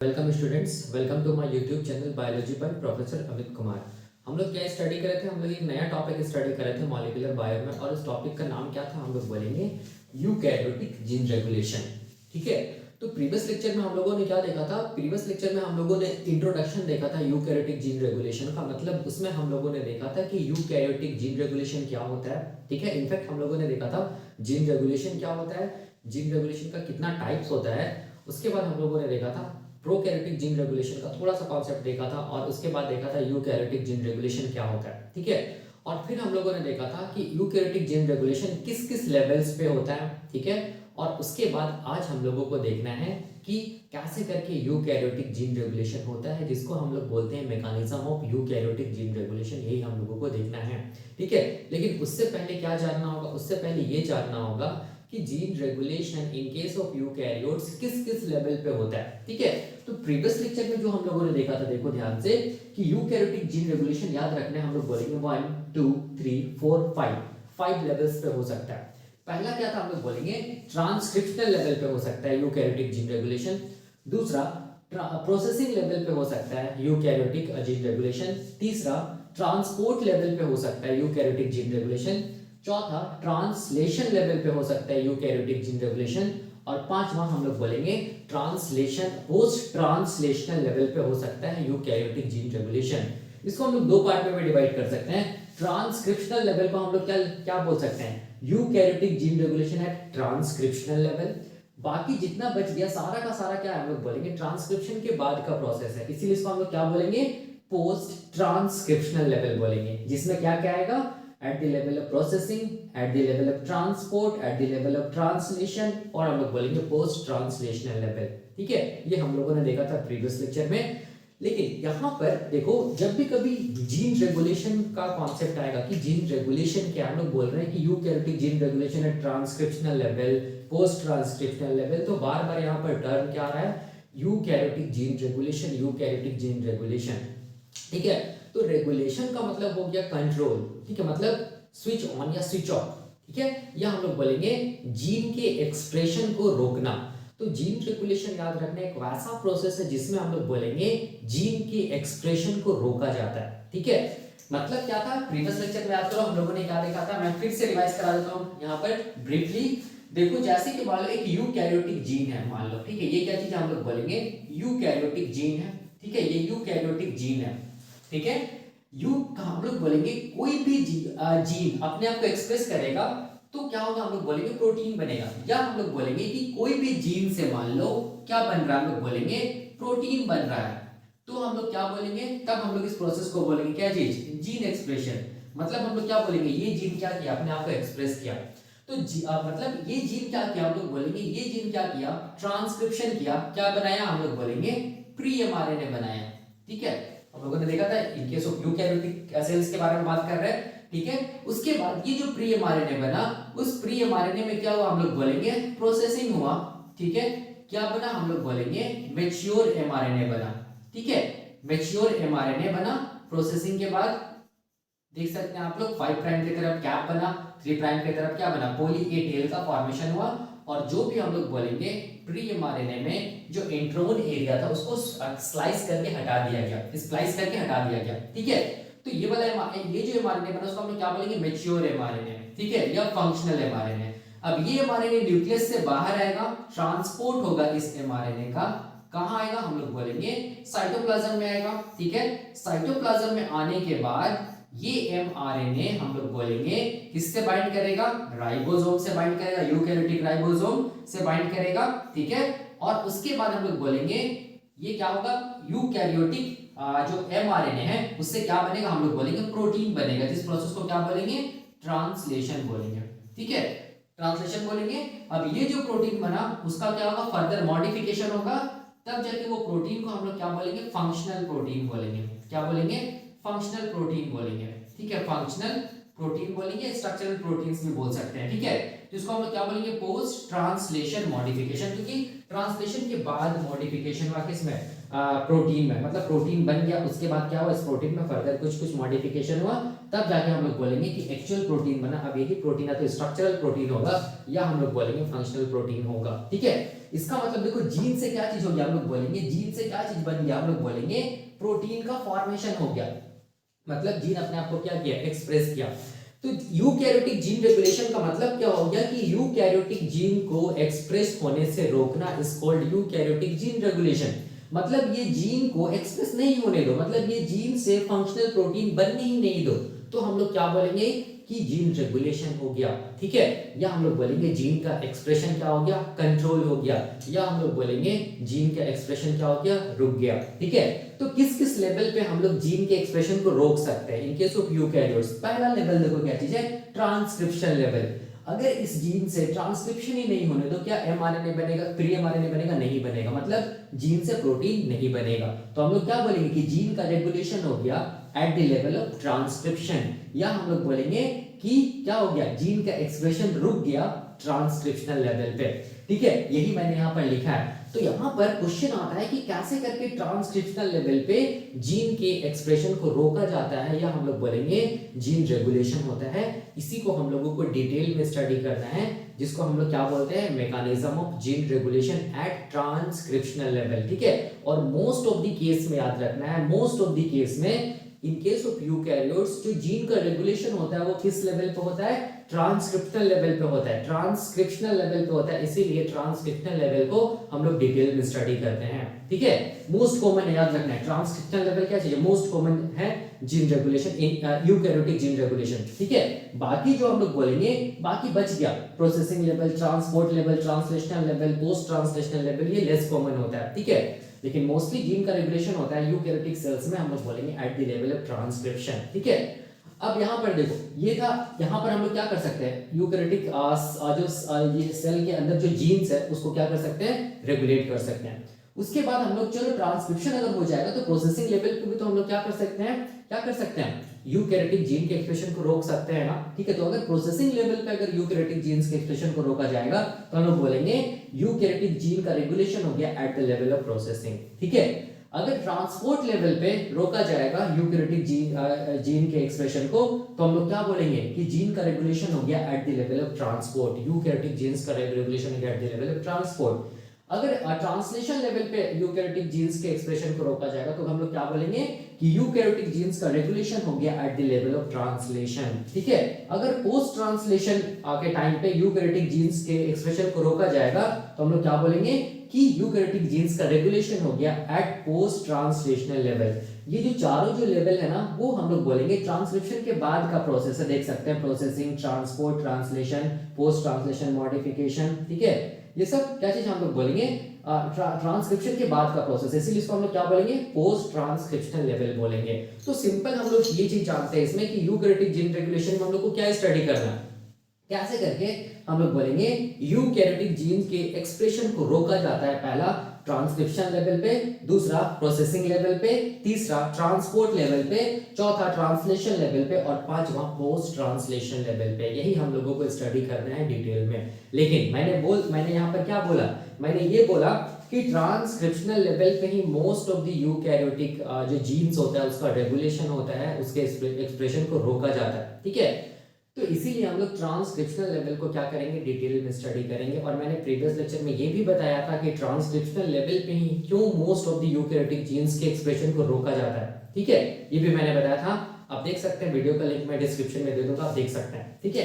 Welcome students, welcome to my YouTube channel biology by professor Amit Kumar. हम लोग क्या study कर रहे थे? हम लोग एक नया टॉपिक स्टडी कर रहे थे मॉलिक्यूलर बायो में, और उस टॉपिक का नाम क्या था? हम लोग बोलेंगे यूकैरियोटिक जीन रेगुलेशन। ठीक है, तो प्रीवियस लेक्चर में हम लोगों ने क्या देखा था? प्रीवियस लेक्चर में हम लोगों ने इंट्रोडक्शन देखा था यूकैरियोटिक जीन रेगुलेशन का। मतलब उसमें हम लोगों ने देखा था कि यूकैरियोटिक जीन रेगुलेशन क्या होता है। ठीक है, इनफैक्ट हम लोगों ने देखा था जीन रेगुलेशन क्या होता है, जीन रेगुलेशन का कितना टाइप्स होता है। उसके बाद हम लोगों ने देखा था प्रोकैरियोटिक जीन रेगुलेशन का थोड़ा सा कॉन्सेप्ट देखा था, और उसके बाद देखा था यूकैरियोटिक जीन रेगुलेशन क्या होता है। ठीक है, और फिर हम लोगों ने देखा था कि यूकैरियोटिक जीन रेगुलेशन किस किस लेवल्स पे होता है। ठीक है, और उसके बाद आज हम लोगों को देखना है कि कैसे करके यूकैरियोटिक जीन रेगुलेशन होता है, जिसको हम लोग बोलते हैं mechanism of eukaryotic gene regulation. यही हम लोगों को देखना है। ठीक है, लेकिन उससे पहले क्या जानना होगा? उससे पहले ये जानना होगा कि gene regulation in case of eukaryotes किस किस लेवल पे होता है। ठीक है, तो प्रीवियस लेक्चर में जो हम लोगों ने देखा था, देखो ध्यान से, कि यूकैरियोटिक जीन रेगुलेशन याद रखने हम लोग बोलेंगे 1 2 3 4 5 लेवल्स पे हो सकता है। पहला क्या था? हम लोग बोलेंगे ट्रांसक्रिप्शनल लेवल पे हो सकता है यूकैरियोटिक जीन रेगुलेशन। दूसरा प्रोसेसिंग लेवल पे हो सकता है यूकैरियोटिक जीन रेगुलेशन। तीसरा ट्रांसपोर्ट लेवल पे हो सकता है यूकैरियोटिक जीन रेगुलेशन। चौथा ट्रांसलेशन लेवल पे हो सकता है यूकैरियोटिक जीन रेगुलेशन। और पांचवा हम लोग बोलेंगे ट्रांसलेशन पोस्ट ट्रांसलेशनल लेवल पे हो सकता है यूकैरियोटिक जीन रेगुलेशन। इसको हम लोग दो पार्ट में भी डिवाइड कर सकते हैं। ट्रांसक्रिप्शनल लेवल को हम लोग क्या क्या बोल सकते हैं? Eukaryotic gene regulation at transcriptional level. बाकी जितना बच गया सारा का सारा क्या हम लोग बोलेंगे ट्रांसक्रिप्शन के बाद का प्रोसेस है, इसीलिए इसको हम लोग क्या बोलेंगे? पोस्ट ट्रांसक्रिप्शनल लेवल बोलेंगे, जिसमें क्या क्या आएगा? at the level of processing, at the level of transport, at the level of translation, और हम लोग बोलेंगे पोस्ट ट्रांसलेशनल लेवल। ठीक है, ये हम लोगों ने देखा था प्रीवियस लेक्चर में। लेकिन यहाँ पर देखो, जब भी कभी जीन रेगुलेशन का कॉन्सेप्ट आएगा कि जीन रेगुलेशन क्या, हम लोग बोल रहे हैं कि यूकैरियोटिक जीन रेगुलेशन है transcriptional level, post transcriptional level, तो बार बार यहाँ पर टर्म क्या आ रहा है? Eukaryotic gene regulation, eukaryotic gene regulation. ठीक है, तो रेगुलेशन का मतलब हो गया कंट्रोल। ठीक है, मतलब स्विच ऑन या स्विच ऑफ। ठीक है, या हम लोग बोलेंगे जीन के एक्सप्रेशन को रोकना। तो जीन रेगुलेशन याद रखना एक वैसा प्रोसेस है जिसमें हम लोग बोलेंगे जीन के एक्सप्रेशन को रोका जाता है। ठीक है, मतलब क्या था? प्रीवियस लेक्चर में याद करो हम लोगों ने क्या देखा था, मैं फिर से रिवाइज करा देता हूं यहाँ पर ब्रीफली। देखो, जैसे कि मान लो एक यूकैरियोटिक जीन है, मान लो, ठीक है, ये क्या चीज हम लोग बोलेंगे? यूकैरियोटिक जीन है। ठीक है, ये यूकैरियोटिक जीन है। ठीक है, यू हम लोग बोलेंगे कोई भी जीन अपने आप को एक्सप्रेस करेगा तो क्या होगा? हम लोग बोलेंगे प्रोटीन बनेगा। या हम लोग बोलेंगे कि कोई भी जीन से मान लो क्या बन रहा है? हम लोग बोलेंगे प्रोटीन बन रहा है। तो हम लोग क्या बोलेंगे? तब हम लोग इस प्रोसेस को बोलेंगे क्या चीज? Gene expression. मतलब हम लोग क्या बोलेंगे? ये जीन क्या किया? अपने आप को एक्सप्रेस किया। तो मतलब ये जीन क्या किया? हम लोग बोलेंगे ये जीन क्या किया? ट्रांसक्रिप्शन किया। क्या बनाया? हम लोग बोलेंगे प्री एमआरएनए बनाया। ठीक है, हम लोगों ने देखा था in case of eukaryotic cells के बारे में बात कर रहे हैं। ठीक है, उसके बाद ये जो प्री एमआरएनए बना, उस प्री एमआरएनए में क्या हुआ? हम लोग बोलेंगे प्रोसेसिंग हुआ। ठीक है, क्या बना? हम लोग बोलेंगे मैच्योर एमआरएनए बना। ठीक है, मैच्योर एमआरएनए बना। प्रोसेसिंग के बाद देख सकते हैं आप लोग 5 प्राइम की तरफ कैप बना, 3 प्राइम की तरफ क्या बना? पॉली ए टेल का फॉर्मेशन हुआ। और जो भी हम लोग बोलेंगे प्री एमआरएनए में जो इंट्रोन एरिया था उसको स्लाइस करके हटा दिया गया, स्प्लाइस करके हटा दिया गया। ठीक है, तो ये वाला ये जो एमआरएनए बना उसको हम लोग क्या बोलेंगे? Mature mRNA. ठीक है, या फंक्शनल एमआरएनए। अब ये एमआरएनए न्यूक्लियस से बाहर आएगा, ट्रांसपोर्ट होगा इस एमआरएनए का। कहां आएगा? हम लोग बोलेंगे साइटोप्लाज्म में आएगा। ठीक है, साइटोप्लाज्म में आने के बाद ये एमआरएनए हम लोग बोलेंगे किससे बाइंड करेगा? राइबोसोम से बाइंड करेगा, यूकैरियोटिक राइबोसोम से बाइंड करेगा। ठीक है, और उसके बाद हम लोग बोलेंगे ये क्या होगा? यूकैरियोटिक जो एमआरएनए है उससे क्या बनेगा? हम लोग बोलेंगे प्रोटीन बनेगा। जिस प्रोसेस को क्या बोलेंगे? ट्रांसलेशन बोलेंगे। ठीक है, ट्रांसलेशन बोलेंगे। अब ये जो प्रोटीन बना उसका क्या होगा? फर्दर मॉडिफिकेशन होगा, तब जाके वो प्रोटीन को हम लोग क्या बोलेंगे? फंक्शनल प्रोटीन बोलेंगे। क्या बोलेंगे? फंक्शनल प्रोटीन बोलेंगे। ठीक है, फंक्शनल प्रोटीन बोलेंगे, स्ट्रक्चरल प्रोटीन्स भी बोल सकते हैं। ठीक है, जिसको हम लोग क्या बोलेंगे? पोस्ट ट्रांसलेशन मॉडिफिकेशन, क्योंकि ट्रांसलेशन के बाद मॉडिफिकेशन हुआ किसमें? प्रोटीन में। मतलब प्रोटीन बन गया, उसके बाद क्या हुआ? इस प्रोटीन में फर्दर कुछ कुछ मॉडिफिकेशन हुआ, तब जाके हम लोग बोलेंगे कि एक्चुअल प्रोटीन बना। अब यही प्रोटीन है तो स्ट्रक्चरल प्रोटीन होगा, या हम लोग बोलेंगे फंक्शनल प्रोटीन होगा। ठीक है, इसका मतलब देखो जीन से क्या चीज हो गया हम लोग बोलेंगे, जीन से क्या चीज बन गया हम लोग बोलेंगे, प्रोटीन का फॉर्मेशन हो गया। मतलब जीन अपने आप को क्या किया, एक्सप्रेस किया। तो यूकैरियोटिक जीन रेगुलेशन का मतलब क्या हो गया कि यूकैरियोटिक जीन को एक्सप्रेस होने से रोकना is called eukaryotic gene regulation. मतलब ये जीन को एक्सप्रेस नहीं होने दो, मतलब ये जीन से फंक्शनल प्रोटीन बनने ही नहीं दो, तो हम लोग क्या बोलेंगे कि जीन रेगुलेशन हो गया। ठीक है, या हम लोग बोलेंगे जीन का एक्सप्रेशन क्या हो गया, कंट्रोल हो गया, या हम लोग बोलेंगे जीन का एक्सप्रेशन क्या हो गया, रुक गया। ठीक है, तो किस किस लेवल पे हम लोग जीन के एक्सप्रेशन को रोक सकते हैं इन केस ऑफ यूकैरियोट्स। पहला लेवल देखो क्या चीज है, ट्रांसक्रिप्शन लेवल। अगर इस जीन से ट्रांसक्रिप्शन ही नहीं होने तो क्या एमआरएनए बनेगा, प्री एमआरएनए बनेगा, नहीं बनेगा, मतलब जीन से प्रोटीन नहीं बनेगा। तो हम लोग क्या बोलेंगे कि जीन का रेगुलेशन हो गया at the level of transcription, या हम लोग बोलेंगे कि क्या हो गया, जीन का एक्सप्रेशन रुक गया ट्रांसक्रिप्शनल लेवल पे। ठीक है, यही मैंने यहां पर लिखा है। तो यहां पर क्वेश्चन आता है कि कैसे करके ट्रांसक्रिप्शनल लेवल पे जीन के एक्सप्रेशन को रोका जाता है, या हम लोग बोलेंगे जीन रेगुलेशन होता है। इसी को हम लोगों को डिटेल में स्टडी करना है, जिसको हम लोग क्या बोलते हैं, mechanism of gene regulation at transcriptional level. ठीक है, और मोस्ट ऑफ द केस में याद रखना है, मोस्ट ऑफ द केस में इन केस ऑफ यूकैरियोट्स जो जीन का रेगुलेशन होता है वो किस लेवल पे होता है, ट्रांसक्रिप्शनल लेवल पे होता है, ट्रांसक्रिप्शनल लेवल पे होता है। इसीलिए ट्रांसक्रिप्शनल लेवल को हम लोग डिटेल में स्टडी करते हैं। ठीक है, मोस्ट कॉमन है, याद रखना है ट्रांसक्रिप्शनल लेवल क्या चाहिए, मोस्ट कॉमन है gene regulation in eukaryotic gene regulation. ठीक है, बाकी जो हम लोग बोलेंगे, बाकी बच गया processing level, transport level, translational level, post translational level, ये लेस कॉमन होता है। ठीक है, लेकिन मोस्टली जीन का रेगुलेशन होता है यूकैरियोटिक सेल्स में, हम लोग बोलेंगे eight the level of transcription. ठीक है, अब यहाँ पर देखो ये था, यहाँ पर हम लोग क्या कर सकते हैं, यूकैरियोटिक जो ये सेल के अंदर जो जीन्स है उसको क्या कर सकते हैं, रेगुलेट कर सकते हैं। उसके बाद हम लोग चलो ट्रांसक्रिप्शन अगर हो जाएगा तो प्रोसेसिंग लेवल पे भी तो हम लोग क्या कर सकते हैं, क्या कर सकते हैं, यूकैरियोटिक जीन के एक्सप्रेशन को रोक सकते हैं ना। ठीक है, तो अगर प्रोसेसिंग लेवल पे अगर यूकैरियोटिक जीन्स के एक्सप्रेशन को रोका जाएगा तो हम लोग बोलेंगे यूकैरियोटिक जीन का रेगुलेशन हो गया at the level of processing. ठीक है, अगर ट्रांसपोर्ट लेवल पे रोका जाएगा यूकैरियोटिक जीन के एक्सप्रेशन को तो हम लोग क्या बोलेंगे कि जीन का रेगुलेशन हो गया at the level of transport, eukaryotic genes का रेगुलेशन हो गया at the level of transport. अगर ट्रांसलेशन लेवल पे यूकैरियोटिक जीन्स के एक्सप्रेशन को रोका जाएगा तो हम लोग क्या बोलेंगे कि यूकैरियोटिक जीन्स का रेगुलेशन हो गया at the level of translation. ठीक है, अगर पोस्ट ट्रांसलेशन के टाइम पे यूकैरियोटिक जीन्स के एक्सप्रेशन को रोका जाएगा तो हम लोग क्या बोलेंगे कि यूकैरियोटिक जीन्स का रेगुलेशन हो गया एट पोस्ट ट्रांसलेशनल लेवल। ये जो चारों जो लेवल है ना वो हम लोग बोलेंगे ट्रांसक्रिप्शन के बाद का प्रोसेस है, देख सकते हैं processing, transport, translation, post translation, modification. ठीक है, ये सब क्या चीज हम लोग बोलेंगे ट्रांसक्रिप्शन के बाद का प्रोसेस, इसीलिए इसको हम लोग क्या बोलेंगे, पोस्ट ट्रांसक्रिप्शनल लेवल बोलेंगे। तो सिंपल हम लोग ये चीज जानते हैं इसमें कि यूकैरियोटिक जीन रेगुलेशन में हम लोग को क्या स्टडी करना है, कैसे करके हम लोग बोलेंगे यूकैरियोटिक जीन के एक्सप्रेशन को रोका जाता है। पहला ट्रांसक्रिप्शन लेवल पे, दूसरा प्रोसेसिंग लेवल पे, तीसरा ट्रांसपोर्ट लेवल पे, चौथा ट्रांसलेशन लेवल पे और पांचवा पोस्ट ट्रांसलेशन लेवल पे। यही हम लोगों को स्टडी करना है डिटेल में। लेकिन मैंने यहाँ पर क्या बोला, मैंने ये बोला कि ट्रांसक्रिप्शनल लेवल पे ही मोस्ट ऑफ द यूकैरियोटिक जो जीन्स होता है उसका रेगुलेशन होता है, उसके एक्सप्रेशन को रोका जाता है। ठीक है, तो इसीलिए हम लोग ट्रांसक्रिप्शनल लेवल को क्या करेंगे, डिटेल में स्टडी करेंगे। और मैंने प्रीवियस लेक्चर में ये भी बताया था कि ट्रांसक्रिप्शनल लेवल पे ही क्यों most of the eukaryotic genes के एक्सप्रेशन को रोका जाता है। ठीक है, ये भी मैंने बताया था, आप देख सकते हैं, वीडियो का लिंक मैं डिस्क्रिप्शन में दे दूंगा, आप देख सकते हैं। ठीक है,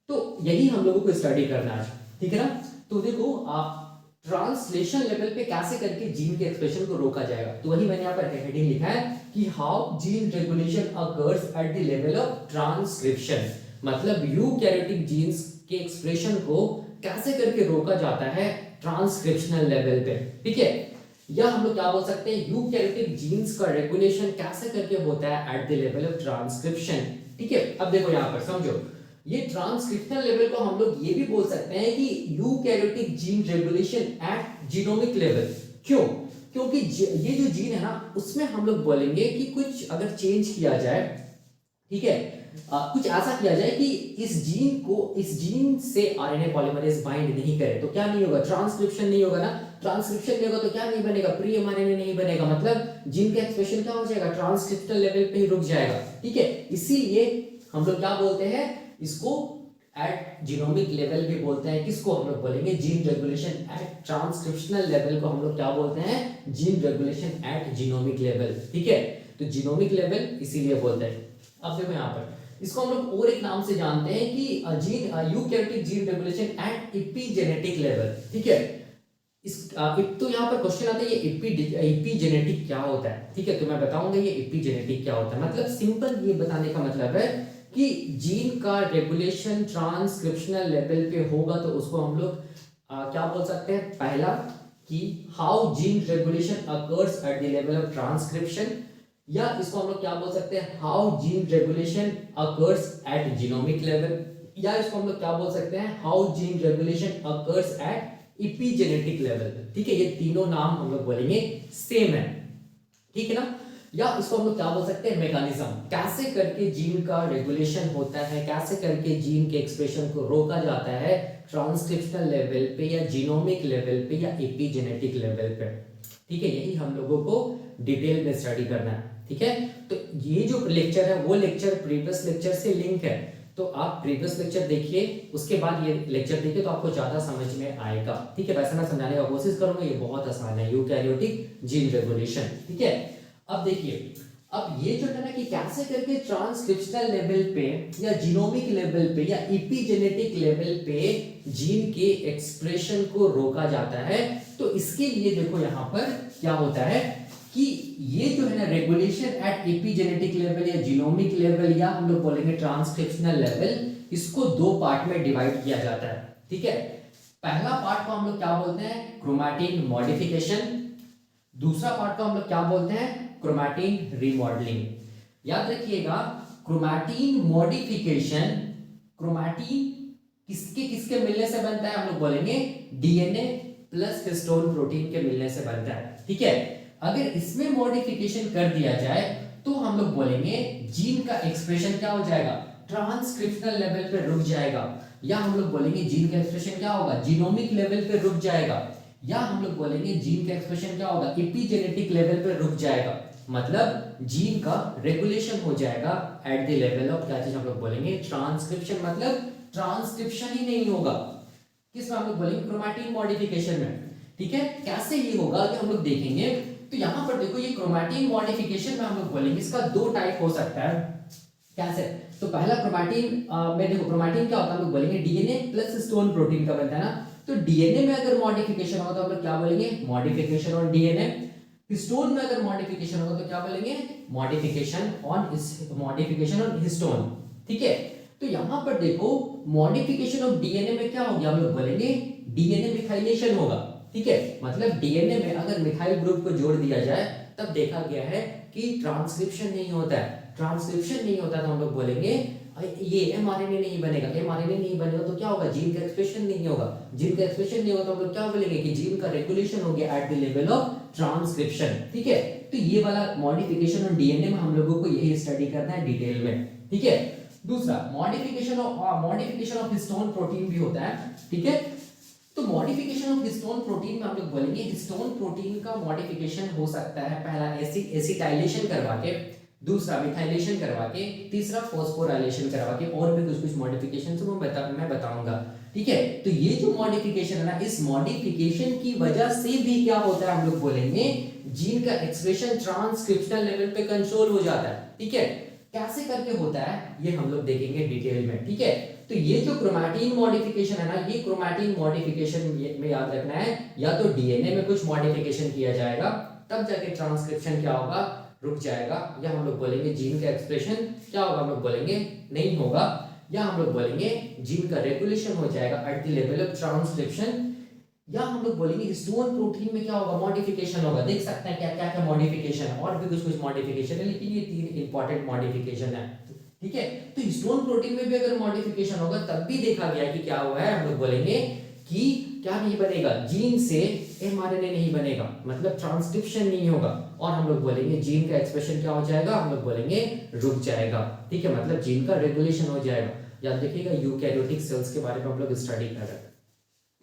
तो यही हम लोगों को स्टडी करना है आज। ठीक है ना, तो देखो आप ट्रांसलेशन लेवल पे कैसे करके जीन के एक्सप्रेशन को रोका जाएगा, तो वही मैंने यहाँ पर हेडिंग लिखा है कि how gene regulation occurs at the level of transcription. मतलब यूकैरियोटिक जीन्स के एक्सप्रेशन को कैसे करके रोका जाता है ट्रांसक्रिप्शनल लेवल पे। ठीक है, या हम लोग क्या बोल सकते हैं, यूकैरियोटिक जीन्स का रेगुलेशन कैसे करके होता है eight the level of transcription. ठीक है, अब देखो यहाँ पर समझो, ये ट्रांसक्रिप्शनल लेवल को हम लोग ये भी बोल सकते हैं कि eukaryotic gene regulation at genomic level. क्यों, क्योंकि ये जो जीन है ना उसमें हम लोग बोलेंगे कि कुछ अगर चेंज किया जाए, ठीक है, कुछ ऐसा किया जाए कि इस जीन से आरएनए पॉलीमरेज बाइंड नहीं करे तो क्या नहीं होगा, ट्रांसक्रिप्शन नहीं होगा ना। ट्रांसक्रिप्शन नहीं होगा तो क्या नहीं बनेगा, प्री एमआरएनए नहीं बनेगा, मतलब जीन का एक्सप्रेशन क्या हो जाएगा, ट्रांसक्रिप्शनल लेवल पे ही रुक जाएगा। ठीक है, इसीलिए हम लोग क्या बोलते हैं इसको, एट जीनोमिक लेवल भी बोलते हैं। किसको हम लोग बोलेंगे? Gene regulation at transcriptional level को हम लोग क्या बोलते हैं? Gene regulation at genomic level. ठीक है, तो जीनोमिक लेवल इसीलिए बोलते हैं। अब देखो यहाँ पर इसको हम लोग और एक नाम से जानते हैं कि gene eukaryotic gene regulation at epigenetic level. ठीक है, इस तो यहाँ पर क्वेश्चन आता है ये एपिजेनेटिक क्या होता है। ठीक है, तो मैं बताऊंगा ये एपिजेनेटिक क्या होता है। मतलब सिंपल ये बताने का मतलब है कि जीन का रेगुलेशन ट्रांसक्रिप्शनल लेवल पे होगा तो उसको हम लोग क्या बोल सकते हैं? पहला कि how gene regulation occurs at the level of transcription, या इसको हम लोग क्या बोल सकते हैं? How gene regulation occurs at genomic level, या इसको हम लोग क्या बोल सकते हैं? How gene regulation occurs at epigenetic level. ठीक है, ये तीनों नाम हम लोग बोलेंगे सेम है। ठीक है ना? या इसको हम लोग क्या बोल सकते हैं? मैकेनिज्म, कैसे करके जीन का रेगुलेशन होता है, कैसे करके जीन के एक्सप्रेशन को रोका जाता है ट्रांसक्रिप्शनल लेवल पे या जीनोमिक लेवल पे या एपिजेनेटिक लेवल पे। ठीक है, यही हम लोगों को डिटेल में स्टडी करना है। ठीक है, तो ये जो लेक्चर है वो लेक्चर प्रीवियस लेक्चर से लिंक है, तो आप प्रीवियस लेक्चर देखिए, उसके बाद ये लेक्चर देखिए तो आपको ज्यादा समझ में आएगा। ठीक है, वैसे मैं समझाने का कोशिश करूंगा, ये बहुत आसान है, यूकैरियोटिक जीन रेगुलेशन। ठीक है, अब देखिए, अब ये जो है ना कि कैसे करके ट्रांसक्रिप्शनल लेवल पे या जीनोमिक लेवल पे या एपिजेनेटिक लेवल पे जीन के एक्सप्रेशन को रोका जाता है, तो इसके लिए देखो यहाँ पर क्या होता है कि ये जो है ना रेगुलेशन एट एपिजेनेटिक लेवल या जीनोमिक लेवल या हम लोग बोलेंगे ट्रांसक्रिप्शनल लेवल, इसको दो पार्ट में डिवाइड किया जाता है। ठीक है, पहला पार्ट को हम लोग क्या बोलते हैं? Chromatin modification. दूसरा पार्ट को हम लोग क्या बोलते हैं? Chromatin remodelling. याद रखिएगा, क्रोमैटिन मॉडिफिकेशन, क्रोमैटिन किसके किसके मिलने से बनता है? हम लोग बोलेंगे डीएनए प्लस हिस्टोन प्रोटीन के मिलने से बनता है। ठीक है, अगर इसमें मॉडिफिकेशन कर दिया जाए तो हम लोग बोलेंगे जीन का एक्सप्रेशन क्या हो जाएगा? ट्रांसक्रिप्शनल लेवल पे रुक जाएगा, या हम लोग बोलेंगे जीन का एक्सप्रेशन क्या होगा? जीनोमिक लेवल पे रुक जाएगा, या हम लोग बोलेंगे जीन का एक्सप्रेशन क्या होगा? एपिजेनेटिक लेवल पे रुक जाएगा। मतलब जीन का रेगुलेशन हो जाएगा एट द लेवल ऑफ क्या चीज हम लोग बोलेंगे? ट्रांसक्रिप्शन। मतलब ट्रांसक्रिप्शन ही नहीं होगा, किस में हम लोग बोलेंगे? क्रोमैटिन मॉडिफिकेशन में। ठीक है, कैसे ये होगा कि हम लोग देखेंगे। तो यहां पर देखो, ये क्रोमैटिन मॉडिफिकेशन में हम लोग बोलेंगे इसका दो टाइप हो सकता है। कैसे? तो पहला क्रोमैटिन में देखो, क्रोमैटिन क्या होता है? हम लोग बोलेंगे डीएनए प्लस हिस्टोन प्रोटीन का बनता है ना, तो डीएनए में अगर मॉडिफिकेशन होगा तो हम लोग क्या बोलेंगे? Modification on DNA. हिस्टोन में अगर मॉडिफिकेशन होगा तो क्या बोलेंगे? Modification on histone. ठीक है, तो यहां पर देखो, मॉडिफिकेशन ऑफ डीएनए में क्या हो गया? हम लोग बोलेंगे डीएनए मिथाइलेशन होगा। ठीक है, मतलब डीएनए में अगर मिथाइल ग्रुप को जोड़ दिया जाए तब देखा गया है कि ट्रांसक्रिप्शन नहीं होता है। ट्रांसक्रिप्शन नहीं होता तो हम लोग बोलेंगे ये एमआरएनए नहीं बनेगा। एमआरएनए नहीं बनेगा तो क्या होगा? जीन का एक्सप्रेशन नहीं होगा। जीन का एक्सप्रेशन नहीं होगा तो हम लोग क्या बोलेंगे कि जीन का रेगुलेशन हो गया at the level of transcription. ठीक है, तो ये वाला मॉडिफिकेशन ऑन डीएनए में हम लोगों को यही स्टडी करना है डिटेल में। ठीक है, दूसरा मॉडिफिकेशन ऑफ हिस्टोन प्रोटीन भी होता है। ठीक है, तो मॉडिफिकेशन ऑफ हिस्टोन प्रोटीन में हम लोग बोलेंगे हिस्टोन प्रोटीन का मॉडिफिकेशन हो सकता है पहला एसिटाइलेशन करवा के, दूसरा मिथाइलेशन करवा के, तीसरा फॉस्फोराइलेशन करवा के, और भी कुछ कुछ मॉडिफिकेशन मैं बताऊंगा। ठीक है, तो ये जो मॉडिफिकेशन है ना, इस मॉडिफिकेशन की वजह से भी क्या होता है? हम लोग बोलेंगे जीन का एक्सप्रेशन ट्रांसक्रिप्शनल लेवल पे कंट्रोल हो जाता है। ठीक है, कैसे करके होता है ये हम लोग देखेंगे डिटेल में। ठीक है, तो ये जो क्रोमैटिन मॉडिफिकेशन है ना, ये क्रोमैटिन मॉडिफिकेशन में याद रखना है, या तो डीएनए में कुछ मॉडिफिकेशन किया जाएगा तब जाके ट्रांसक्रिप्शन क्या होगा? रुक जाएगा, या हम लोग बोलेंगे जीन का एक्सप्रेशन क्या होगा? हम लोग बोलेंगे नहीं होगा, या हम लोग बोलेंगे जीन का रेगुलेशन हो जाएगा eight the level of transcription, या हम लोग बोलेंगे हिस्टोन प्रोटीन में क्या होगा? मॉडिफिकेशन होगा। देख सकते हैं क्या क्या क्या मॉडिफिकेशन है, और भी कुछ कुछ मॉडिफिकेशन है, लेकिन ये तीन इंपॉर्टेंट मॉडिफिकेशन है। ठीक है, तो हिस्टोन प्रोटीन में भी अगर मॉडिफिकेशन होगा तब भी देखा गया कि क्या हुआ है? हम लोग बोलेंगे कि क्या नहीं बनेगा? जीन से एमआरएनए नहीं बनेगा, मतलब ट्रांसक्रिप्शन नहीं होगा, और हम लोग बोलेंगे जीन का एक्सप्रेशन क्या हो जाएगा? हम लोग बोलेंगे रुक जाएगा। ठीक है, मतलब जीन का रेगुलेशन हो जाएगा। याद रखिएगा, यूकैरियोटिक सेल्स के बारे में हम लोग स्टडी कर रहे हैं।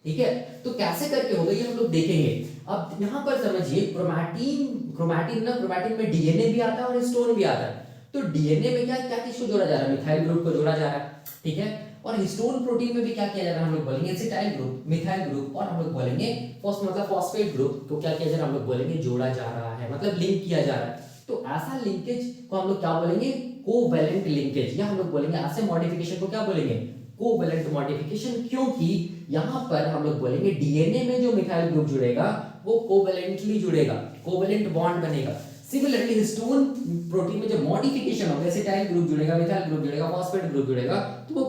ठीक है, तो कैसे करके होगा ये हम लोग देखेंगे। अब यहां पर समझिए, क्रोमैटिन में डीएनए भी आता है और हिस्टोन भी आता है। तो डीएनए में क्या क्या चीज को जोड़ा जा रहा है? मिथाइल ग्रुप को जोड़ा जा रहा है। ठीक है, और हिस्टोन प्रोटीन में भी क्या किया जा रहा है, हम लोग बोलेंगे एसिटाइल ग्रुप, मिथाइल ग्रुप, और हम लोग बोलेंगे मतलब फॉस्फेट ग्रुप को क्या किया जा रहा है, हम लोग बोलेंगे जोड़ा जा रहा है, मतलब लिंक किया जा रहा है। तो ऐसा लिंकेज को हम लोग क्या बोलेंगे, कोवैलेंट लिंकेज, या हम लोग बोलेंगे ऐसे मॉडिफिकेशन को क्या बोलेंगे, कोवैलेंट मॉडिफिकेशन, क्योंकि यहाँ पर हम लोग बोलेंगे डीएनए में जो मिथाइल ग्रुप जुड़ेगा वो कोवैलेंटली जुड़ेगा, कोवैलेंट बॉन्ड बनेगा। सिमिलरली हिस्टोन प्रोटीन में जो मॉडिफिकेशन होगा, एसिटाइल ग्रुप जुड़ेगा, मिथाइल ग्रुप जुड़ेगा, फॉस्फेट ग्रुप जुड़ेगा, तो वो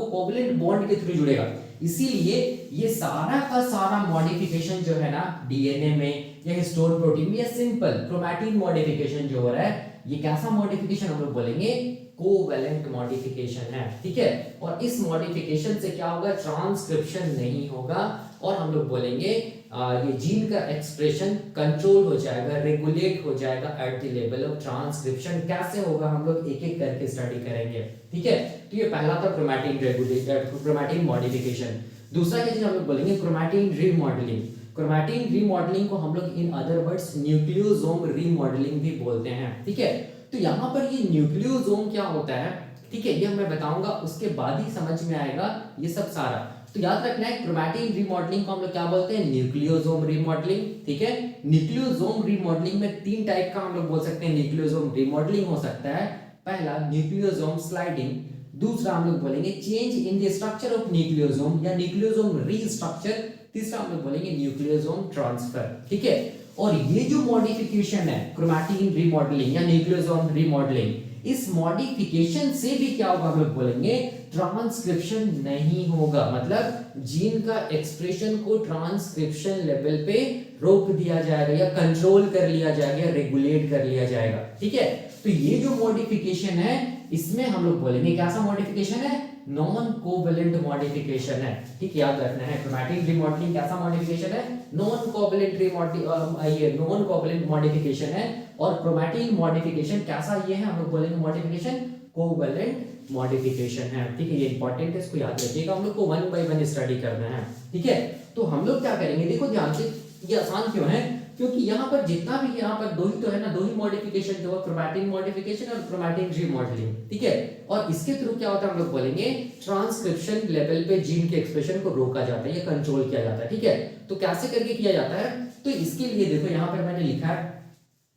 कोवैलेंट बॉन्ड के थ्रू जुड़ेगा। इसीलिए ये सारा का सारा मॉडिफिकेशन जो है ना डीएनए में या हिस्टोन प्रोटीन में, या सिंपल क्रोमैटिन मॉडिफिकेशन जो हो रहा है, ये कैसा मॉडिफिकेशन हम लोग बोलेंगे, कोवैलेंट मॉडिफिकेशन है, ठीक है। और इस मॉडिफिकेशन से क्या होगा, ट्रांसक्रिप्शन नहीं होगा, और हम लोग बोलेंगे ये जीन का एक्सप्रेशन कंट्रोल हो जाएगा, रेगुलेट हो जाएगा eight the level of transcription. कैसे होगा हम लोग एक एक करके स्टडी करेंगे, ठीक है। तो ये पहला था क्रोमैटिन रेगुलेट, क्रोमैटिन मॉडिफिकेशन। दूसरा क्या चीज हम लोग बोलेंगे, क्रोमैटिन रीमॉडलिंग। क्रोमैटिन रीमॉडलिंग को हम लोग in other words nucleosome remodelling भी बोलते हैं, ठीक है। तो यहाँ पर ये न्यूक्लियोसोम क्या होता है, ठीक है, ये मैं बताऊंगा, उसके बाद ही समझ में आएगा ये सब सारा। तो याद रखना है क्रोमैटिन रीमॉडलिंग को हम लोग क्या बोलते हैं, न्यूक्लियोसोम रीमॉडलिंग, ठीक है। न्यूक्लियोसोम रीमॉडलिंग में तीन टाइप का हम लोग बोल सकते हैं न्यूक्लियोसोम रीमॉडलिंग हो सकता है। पहला न्यूक्लियोसोम स्लाइडिंग, दूसरा हम लोग बोलेंगे change in the structure of nucleosome या न्यूक्लियोसोम रीस्ट्रक्चर, तीसरा हम लोग बोलेंगे न्यूक्लियोसोम ट्रांसफर, ठीक है। और ये जो मॉडिफिकेशन है क्रोमैटिन रीमॉडलिंग या न्यूक्लियोसोम रीमॉडलिंग, इस मॉडिफिकेशन से भी क्या होगा, हम लोग बोलेंगे ट्रांसक्रिप्शन नहीं होगा, मतलब जीन का एक्सप्रेशन को ट्रांसक्रिप्शन लेवल पे रोक दिया जाएगा या कंट्रोल कर लिया जाएगा, रेगुलेट कर लिया जाएगा, ठीक है। तो ये जो मॉडिफिकेशन है इसमें हम लोग बोलेंगे कैसा मॉडिफिकेशन है, नॉन कोवैलेंट मॉडिफिकेशन है, ठीक, याद रखना है। क्रोमैटिन रीमॉडलिंग कैसा मॉडिफिकेशन है, नॉन कोवैलेंट ये नॉन कोवैलेंट मॉडिफिकेशन है। और क्रोमैटिन मॉडिफिकेशन कैसा ये है, हम लोग बोलेंगे मॉडिफिकेशन कोवैलेंट मॉडिफिकेशन है, ठीक है। ये इंपॉर्टेंट है, इसको याद रखिएगा, हम लोग को वन बाय वन स्टडी करना है, ठीक है। तो हम लोग क्या करेंगे, देखो ध्यान से, ये आसान क्यों है, क्योंकि यहाँ पर जितना भी यहाँ पर दो ही तो है ना, दो ही मॉडिफिकेशन जो है, क्रोमैटिन मॉडिफिकेशन और क्रोमैटिन रीमॉडलिंग, ठीक है। और इसके थ्रू क्या होता है, हम लोग बोलेंगे ट्रांसक्रिप्शन लेवल पे जीन के एक्सप्रेशन को रोका जाता है या कंट्रोल किया जाता है, ठीक है। तो कैसे करके किया जाता है, तो इसके लिए देखो यहाँ पर मैंने लिखा है,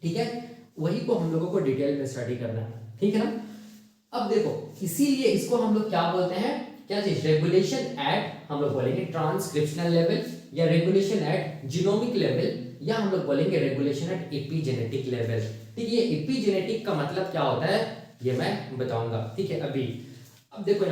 ठीक है, वही को हम लोगों को डिटेल में स्टडी करना है, ठीक है ना। अब देखो इसीलिए इसको हम लोग क्या बोलते हैं, क्या चीज, रेगुलेशन एट, हम लोग बोलेंगे ट्रांसक्रिप्शनल लेवल या रेगुलेशन एट जीनोमिक लेवल, या हम लोग बोलेंगे रेगुलेशन एट एपिजेनेटिक लेवल, ठीक है। ये एपिजेनेटिक का मतलब क्या होता है ये मैं बताऊंगा, ठीक है। अभी अब देखो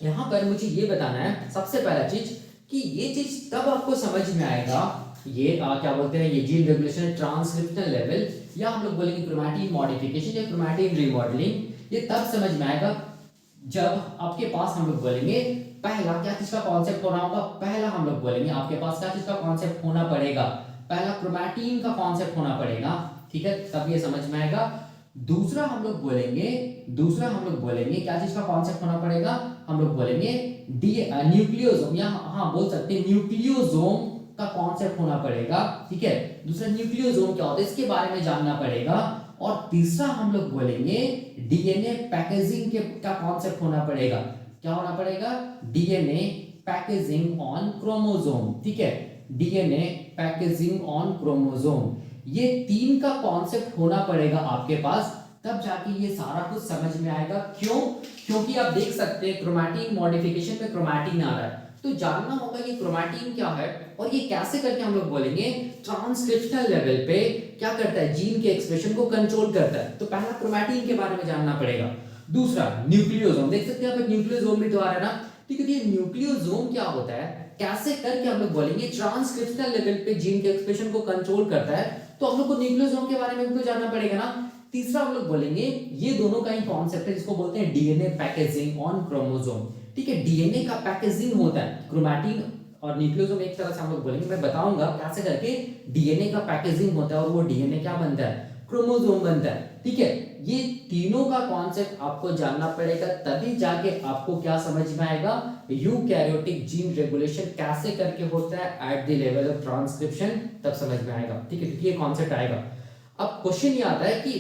यहाँ पर मुझे ये बताना है सबसे पहला चीज कि ये चीज तब आपको समझ में आएगा, ये क्या बोलते हैं, ये जीन रेगुलेशन ट्रांसक्रिप्शनल लेवल या हम लोग बोलेंगे क्रोमैटिन मॉडिफिकेशन या क्रोमैटिन रीमॉडलिंग, ये तब समझ में आएगा जब आपके पास हम लोग बोलेंगे पहला क्या चीज का कॉन्सेप्ट होना होगा, पहला हम लोग बोलेंगे आपके पास क्या चीज का कॉन्सेप्ट होना पड़ेगा, पहला क्रोमैटिन का कॉन्सेप्ट होना पड़ेगा, ठीक है, तब ये समझ में आएगा। दूसरा हम लोग बोलेंगे क्या चीज का कॉन्सेप्ट होना पड़ेगा, हम लोग बोलेंगे न्यूक्लियोसोम या हाँ बोल सकते हैं न्यूक्लियोसोम का कॉन्सेप्ट होना पड़ेगा, ठीक है। दूसरा न्यूक्लियोसोम क्या होता है इसके बारे में जानना पड़ेगा। और तीसरा हम लोग बोलेंगे डीएनए पैकेजिंग के का कॉन्सेप्ट होना पड़ेगा, क्या होना पड़ेगा, डीएनए पैकेजिंग ऑन क्रोमोसोम, ठीक है, डीएनए पैकेजिंग ऑन क्रोमोसोम, ये तीन का कॉन्सेप्ट होना पड़ेगा आपके पास, तब जाके ये सारा कुछ समझ में आएगा। क्यों, क्योंकि आप देख सकते हैं क्रोमैटिन मॉडिफिकेशन में क्रोमैटिन आ रहा है, तो जानना होगा ये क्रोमैटिन क्या है और ये कैसे करके हम लोग बोलेंगे ट्रांसक्रिप्शनल लेवल पे क्या करता है, जीन के एक्सप्रेशन को कंट्रोल करता है। तो पहला क्रोमैटिन के बारे में जानना पड़ेगा। दूसरा न्यूक्लियोसोम, देख सकते हैं यहाँ पर न्यूक्लियोसोम भी तो आ रहा है ना, ठीक है। ये न्यूक्लियोसोम क्या होता है, कैसे करके हम लोग बोलेंगे ट्रांसक्रिप्शनल लेवल पे जीन के एक्सप्रेशन को कंट्रोल करता है, तो हम लोग को न्यूक्लियोसोम के बारे में भी तो जानना पड़ेगा ना। तीसरा हम लोग बोलेंगे ये दोनों का ही कॉन्सेप्ट है जिसको बोलते हैं डीएनए पैकेजिंग ऑन क्रोमोसोम, ठीक है। डीएनए का पैकेजिंग होता है, क्रोमैटिन और न्यूक्लियोसोम एक तरह से हम लोग बोलेंगे, मैं बताऊंगा कैसे करके डीएनए का पैकेजिंग होता है और वो डीएनए क्या बनता है, क्रोमोसोम बनता है, ठीक है। ये तीनों का कॉन्सेप्ट आपको जानना पड़ेगा, तभी जाके आपको क्या समझ में आएगा, यूकैरियोटिक जीन रेगुलेशन कैसे करके होता है eight the level of transcription, तब समझ में आएगा, ठीक है, क्योंकि ये कॉन्सेप्ट आएगा। अब क्वेश्चन ये आता है कि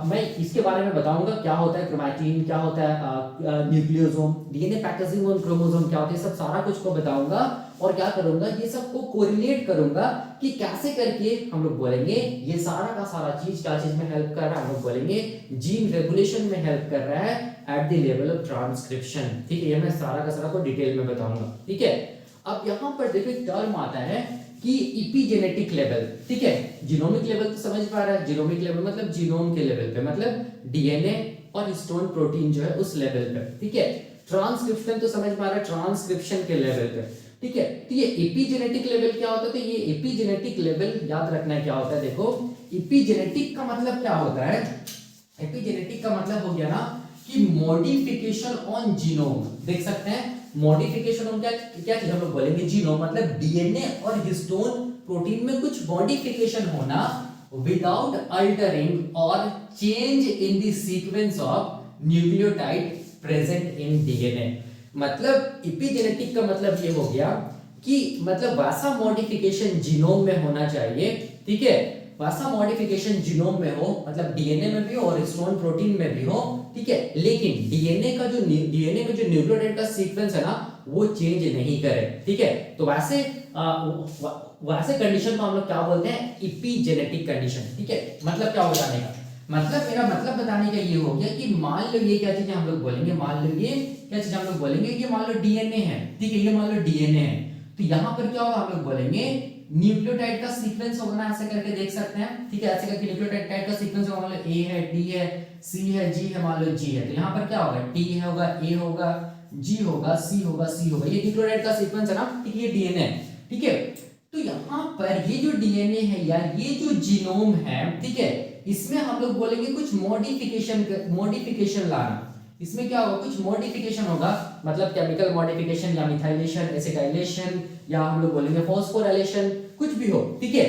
मैं इसके बारे में बताऊंगा क्या होता है क्रोमैटिन, क्या होता है न्यूक्लियोसोम, डीएनए पैकेजिंग और क्रोमोसोम क्या होते हैं, सब सारा कुछ को बताऊंगा और क्या करूंगा ये सबको कोरिलेट करूंगा कि कैसे करके हम लोग बोलेंगे ये सारा का सारा चीज क्या चीज में हेल्प कर रहा है, हम लोग बोलेंगे जीन रेगुलेशन में हेल्प कर रहा है eight the level of transcription. ठीक है, ये मैं सारा का सारा को डिटेल में बताऊंगा। ठीक है, अब यहाँ पर देखो एक टर्म आता है कि इपिजेनेटिक लेवल। ठीक है, जीनोमिक लेवल तो समझ पा रहा है, जीनोमिक लेवल मतलब जीनोम के लेवल पे, मतलब डीएनए और हिस्टोन प्रोटीन जो है उस लेवल पे। ठीक है, ट्रांसक्रिप्शन तो समझ पा रहा है, ट्रांसक्रिप्शन के लेवल पे। ठीक है, तो ये एपिजेनेटिक लेवल क्या होता है, तो ये एपिजेनेटिक लेवल याद रखना है क्या होता है। देखो एपिजेनेटिक का मतलब क्या होता है, एपिजेनेटिक का मतलब हो गया ना कि मॉडिफिकेशन ऑन जीनोम। देख सकते हैं मॉडिफिकेशन ऑन क्या क्या चीज हम लोग बोलेंगे, जीनोम मतलब डीएनए और हिस्टोन प्रोटीन में कुछ मॉडिफिकेशन होना विदाउट अल्टरिंग और change in the sequence of nucleotide present in DNA. मतलब एपिजेनेटिक का मतलब ये हो गया कि मतलब वैसा मॉडिफिकेशन जीनोम में होना चाहिए। ठीक है, वैसा मॉडिफिकेशन जीनोम में हो, मतलब डीएनए में भी हो और हिस्टोन प्रोटीन में भी हो। ठीक है, लेकिन डीएनए में जो न्यूक्लियोटाइड का सीक्वेंस है ना वो चेंज नहीं करे। ठीक है, तो वैसे वैसे कंडीशन को हम लोग क्या बोलते हैं, एपिजेनेटिक कंडीशन। ठीक है, मतलब क्या हो जाने का, मतलब मेरा मतलब बताने का ये हो गया कि मान लो ये क्या चीज हम लोग बोलेंगे, मान लो ये क्या चीज हम लोग बोलेंगे, ये मान लो डीएनए है। ठीक है, ये मान लो डीएनए है, तो यहाँ पर क्या होगा हम लोग बोलेंगे न्यूक्लियोटाइड का सीक्वेंस होगा ना, ऐसे करके देख सकते हैं। ठीक है, ऐसे करके न्यूक्लियोटाइड का सीक्वेंस होगा, मान लो ए है, डी है, सी है, जी है, मान लो जी है, तो यहाँ पर क्या होगा टी होगा, ए होगा, जी होगा, सी होगा, सी होगा, ये न्यूक्लियोटाइड का सीक्वेंस है ना। ठीक है, ये डीएनए। ठीक है, तो यहाँ पर ये जो डीएनए है या ये जो जीनोम है, ठीक है, इसमें हम लोग बोलेंगे कुछ मॉडिफिकेशन लाना। इसमें क्या होगा, कुछ मॉडिफिकेशन होगा, मतलब केमिकल मॉडिफिकेशन या मिथाइलेशन, एसिटाइलेशन, या हम लोग बोलेंगे फॉस्फोराइलेशन, कुछ भी हो। ठीक है,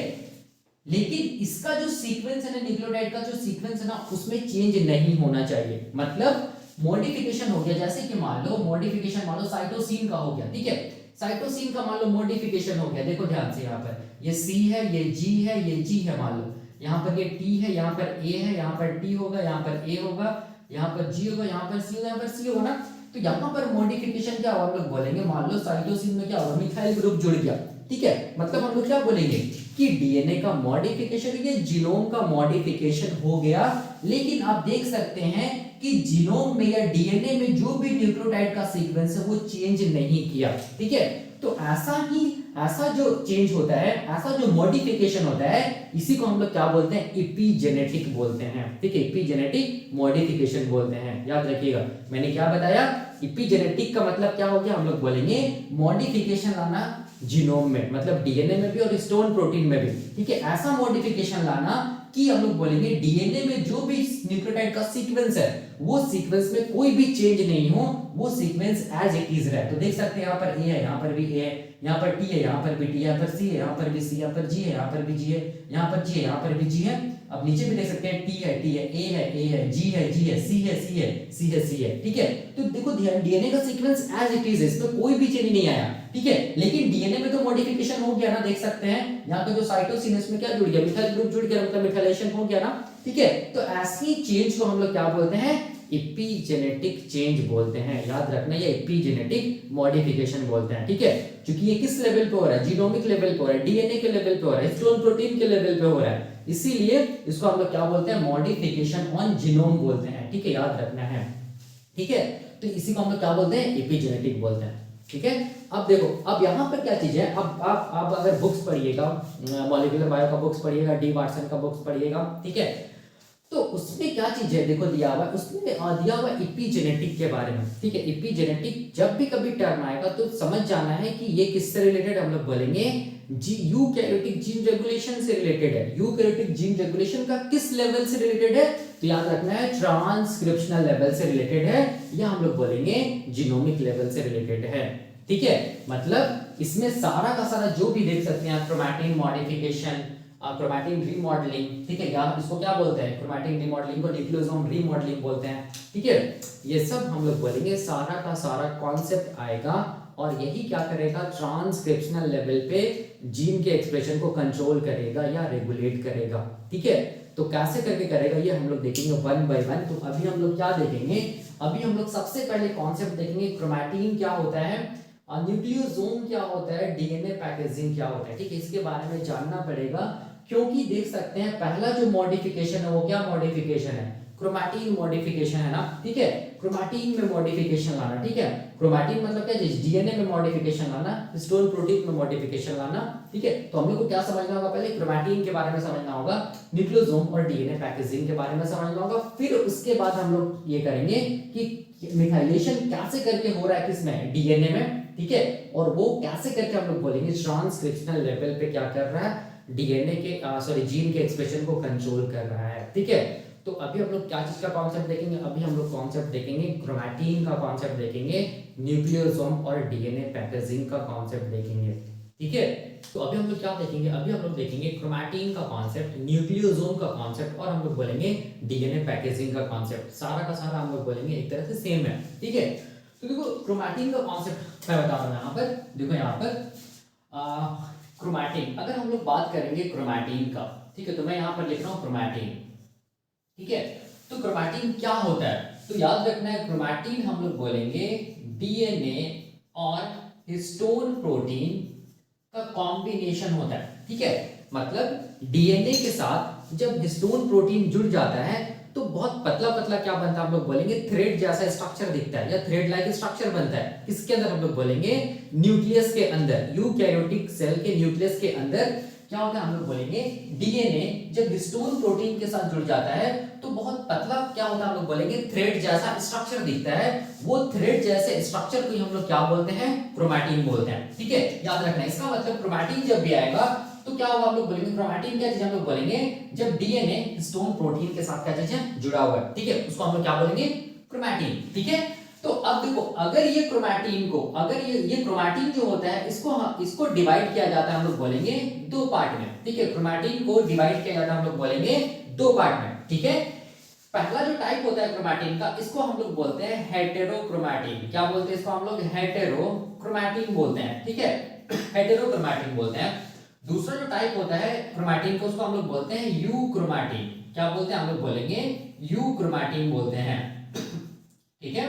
लेकिन इसका जो सीक्वेंस है ना, न्यूक्लियोटाइड का जो सीक्वेंस है ना उसमें चेंज नहीं होना चाहिए। मतलब मॉडिफिकेशन हो गया, जैसे कि मान लो मॉडिफिकेशन मान लो साइटोसिन का हो गया। ठीक है, साइटोसिन का मान लो मॉडिफिकेशन हो गया, देखो ध्यान से, यहाँ पर ये सी है, ये जी है, ये जी है, मान लो यहाँ पर ये टी है, यहाँ पर ए है, यहाँ पर टी होगा, यहाँ पर ए होगा, यहाँ पर जी होगा, यहाँ पर सी होगा, यहाँ पर सी होगा ना। तो यहाँ पर मॉडिफिकेशन क्या होगा हम लोग बोलेंगे, मान लो साइटोसिन में क्या होगा, मिथाइल ग्रुप जुड़ गया। ठीक है, मतलब हम लोग क्या बोलेंगे कि डीएनए का मॉडिफिकेशन, ये जीनोम का मॉडिफिकेशन हो गया। लेकिन आप देख सकते हैं कि जीनोम में या डीएनए में जो भी न्यूक्लियोटाइड का सीक्वेंस है वो चेंज नहीं किया। ठीक है, तो ऐसा जो चेंज होता है, ऐसा जो मॉडिफिकेशन होता है, इसी को हम लोग क्या बोलते हैं, एपिजेनेटिक बोलते हैं। ठीक है, एपिजेनेटिक मॉडिफिकेशन बोलते हैं, याद रखिएगा। मैंने क्या बताया, एपिजेनेटिक का मतलब क्या हो गया, हम लोग बोलेंगे मॉडिफिकेशन लाना जीनोम में, मतलब डीएनए में भी और हिस्टोन प्रोटीन में भी। ठीक है, ऐसा मॉडिफिकेशन लाना कि हम लोग बोलेंगे डीएनए में जो भी न्यूक्लियोटाइड का सीक्वेंस है वो सीक्वेंस में कोई भी चेंज नहीं हो, वो सीक्वेंस एज इट इज रहे। तो देख सकते हैं यहाँ पर ए है, यहाँ पर भी ए है, यहाँ पर टी है, यहाँ पर भी टी है, यहाँ पर सी है, यहाँ पर भी सी, यहाँ पर जी है, यहाँ पर भी जी है, यहाँ पर जी है, यहाँ पर भी जी है। अब नीचे भी देख सकते हैं टी है, ए है, जी है, सी है, सी है। ठीक है, तो देखो डीएनए का सीक्वेंस एज इट इज है, इसमें कोई भी चेंज नहीं आया। ठीक है, लेकिन डीएनए में तो मॉडिफिकेशन हो गया ना, देख सकते हैं यहाँ पे जो साइटोसिन है इसमें क्या जुड़ गया, मिथाइल ग्रुप जुड़ गया, मतलब मिथाइलेशन हो गया ना। ठीक है, तो ऐसी चेंज को हम लोग क्या बोलते हैं, एपिजेनेटिक चेंज बोलते हैं। याद रखना, ये एपिजेनेटिक मॉडिफिकेशन बोलते हैं। ठीक है, क्योंकि ये किस लेवल पे हो रहा है, जीनोमिक लेवल पे हो रहा है, डीएनए के लेवल पे हो रहा है, हिस्टोन प्रोटीन के लेवल पे हो रहा है, इसीलिए इसको हम लोग क्या बोलते हैं, मॉडिफिकेशन ऑन जीनोम बोलते हैं। ठीक है, याद रखना है। ठीक है, तो इसी को हम लोग क्या बोलते हैं, एपिजेनेटिक बोलते हैं। ठीक है, अब देखो, अब यहाँ पर क्या चीज है, अब आप अगर बुक्स पढ़िएगा, मॉलिक्यूलर बायो का बुक्स पढ़िएगा, डी वाटसन का बुक्स पढ़िएगा, ठीक है, तो उसमें क्या चीज है, देखो दिया हुआ, उसमें दिया हुआ एपिजेनेटिक के बारे में। ठीक है, एपिजेनेटिक जब भी कभी टर्म आएगा तो समझ जाना है कि ये किससे रिलेटेड, हम लोग बोलेंगे यूकैरियोटिक जीन रेगुलेशन से रिलेटेड है। यूकैरियोटिक जीन रेगुलेशन का किस लेवल से रिलेटेड है, तो याद रखना है ट्रांसक्रिप्शनल लेवल से रिलेटेड है, या हम लोग बोलेंगे जीनोमिक लेवल से रिलेटेड है। ठीक है, मतलब इसमें सारा का सारा जो भी देख सकते हैं, क्रोमैटिन मॉडिफिकेशन, क्रोमैटिन रीमॉडलिंग, ठीक है, या इसको क्या बोलते हैं, क्रोमैटिन रीमॉडलिंग को न्यूक्लियोसोम रीमॉडलिंग बोलते हैं। ठीक है, ये सब हम लोग बोलेंगे, सारा का सारा कॉन्सेप्ट आएगा और यही क्या करेगा, ट्रांसक्रिप्शनल लेवल पे जीन के एक्सप्रेशन को कंट्रोल करेगा या रेगुलेट करेगा। ठीक है, तो कैसे करके करेगा ये हम लोग देखेंगे वन बाय वन। तो अभी हम लोग क्या देखेंगे, अभी हम लोग सबसे पहले कॉन्सेप्ट देखेंगे क्रोमैटिन क्या होता है, न्यूक्लियोसोम क्या होता है, डीएनए पैकेजिंग क्या होता है। ठीक है, इसके बारे में जानना पड़ेगा, क्योंकि देख सकते हैं पहला जो मॉडिफिकेशन है वो क्या मॉडिफिकेशन है, क्रोमैटिन मॉडिफिकेशन है ना। ठीक है, क्रोमैटिन में मॉडिफिकेशन लाना। ठीक है, क्रोमैटिन मतलब क्या, डीएनए में मॉडिफिकेशन लाना, हिस्टोन प्रोटीन में मॉडिफिकेशन लाना। ठीक है, तो हम लोग को क्या समझना होगा, पहले क्रोमैटिन के बारे में समझना होगा, न्यूक्लियोसोम और डीएनए पैकेजिंग के बारे में समझना होगा, फिर उसके बाद हम लोग ये करेंगे कि मिथाइलेशन कैसे करके हो रहा है किसमें, डीएनए में। ठीक है, और वो कैसे करके हम लोग बोलेंगे ट्रांसक्रिप्शनल लेवल पे क्या कर रहा है, डीएनए के जीन के एक्सप्रेशन को कंट्रोल कर रहा है। ठीक है, तो अभी हम लोग क्या चीज का कॉन्सेप्ट देखेंगे, अभी हम लोग कॉन्सेप्ट देखेंगे क्रोमैटिन का कॉन्सेप्ट देखेंगे, न्यूक्लियोसोम और डीएनए पैकेजिंग का कॉन्सेप्ट देखेंगे। ठीक है, तो अभी हम लोग क्या देखेंगे, अभी हम लोग देखेंगे क्रोमैटिन का कॉन्सेप्ट, न्यूक्लियोसोम का कॉन्सेप्ट और हम लोग बोलेंगे डीएनए पैकेजिंग का कॉन्सेप्ट। सारा का सारा हम लोग बोलेंगे एक तरह से सेम है। ठीक है, तो देखो क्रोमैटिन का कॉन्सेप्ट मैं बता रहा हूं यहाँ पर, देखो यहाँ पर क्रोमैटिन, अगर हम लोग बात करेंगे क्रोमैटिन का, ठीक है, तो मैं यहाँ पर लिख रहा हूँ क्रोमैटिन। ठीक है, तो क्रोमैटिन क्या होता है, तो याद रखना है क्रोमैटिन हम लोग बोलेंगे डीएनए और हिस्टोन प्रोटीन का कॉम्बिनेशन होता है। ठीक है, मतलब डीएनए के साथ जब हिस्टोन प्रोटीन जुड़ जाता है तो बहुत पतला पतला क्या बनता है, हम लोग बोलेंगे थ्रेड जैसा स्ट्रक्चर दिखता है या थ्रेड लाइक स्ट्रक्चर बनता है। किसके अंदर, हम लोग बोलेंगे न्यूक्लियस के अंदर, यूकैरियोटिक सेल के न्यूक्लियस के अंदर क्या होता है, हम लोग बोलेंगे डीएनए जब हिस्टोन प्रोटीन के साथ जुड़ जाता है तो बहुत पतला क्या होता है, हम लोग बोलेंगे थ्रेड जैसा स्ट्रक्चर दिखता है। वो थ्रेड जैसे स्ट्रक्चर को हम लोग क्या बोलते हैं, क्रोमैटिन बोलते हैं। ठीक है, याद रखना है, इसका मतलब क्रोमैटिन जब भी आएगा तो क्या होगा, हम लोग बोलेंगे क्रोमैटिन क्या चीज, हम लोग बोलेंगे जब डीएनए हिस्टोन प्रोटीन के साथ क्या चीज है, जुड़ा हुआ है। ठीक है, उसको हम लोग क्या बोलेंगे, क्रोमैटिन। ठीक है, तो अब देखो अगर ये क्रोमैटिन को, अगर ये क्रोमैटिन जो होता है इसको डिवाइड किया जाता है, हम लोग बोलेंगे दो पार्ट में। ठीक है, क्रोमैटिन को डिवाइड किया जाता है, हम लोग बोलेंगे दो पार्ट में। ठीक है, पहला जो टाइप होता है क्रोमैटिन का, इसको हम लोग बोलते हैं हेटेरोक्रोमैटिन। क्या बोलते हैं इसको, हम लोग हेटेरोक्रोमैटिन बोलते हैं। ठीक है, हेटेरोक्रोमैटिन बोलते हैं। दूसरा जो टाइप होता है क्रोमैटिन का, उसको हम लोग बोलते हैं यूक्रोमैटिन। क्या बोलते हैं, हम लोग बोलेंगे यूक्रोमैटिन बोलते हैं। ठीक है,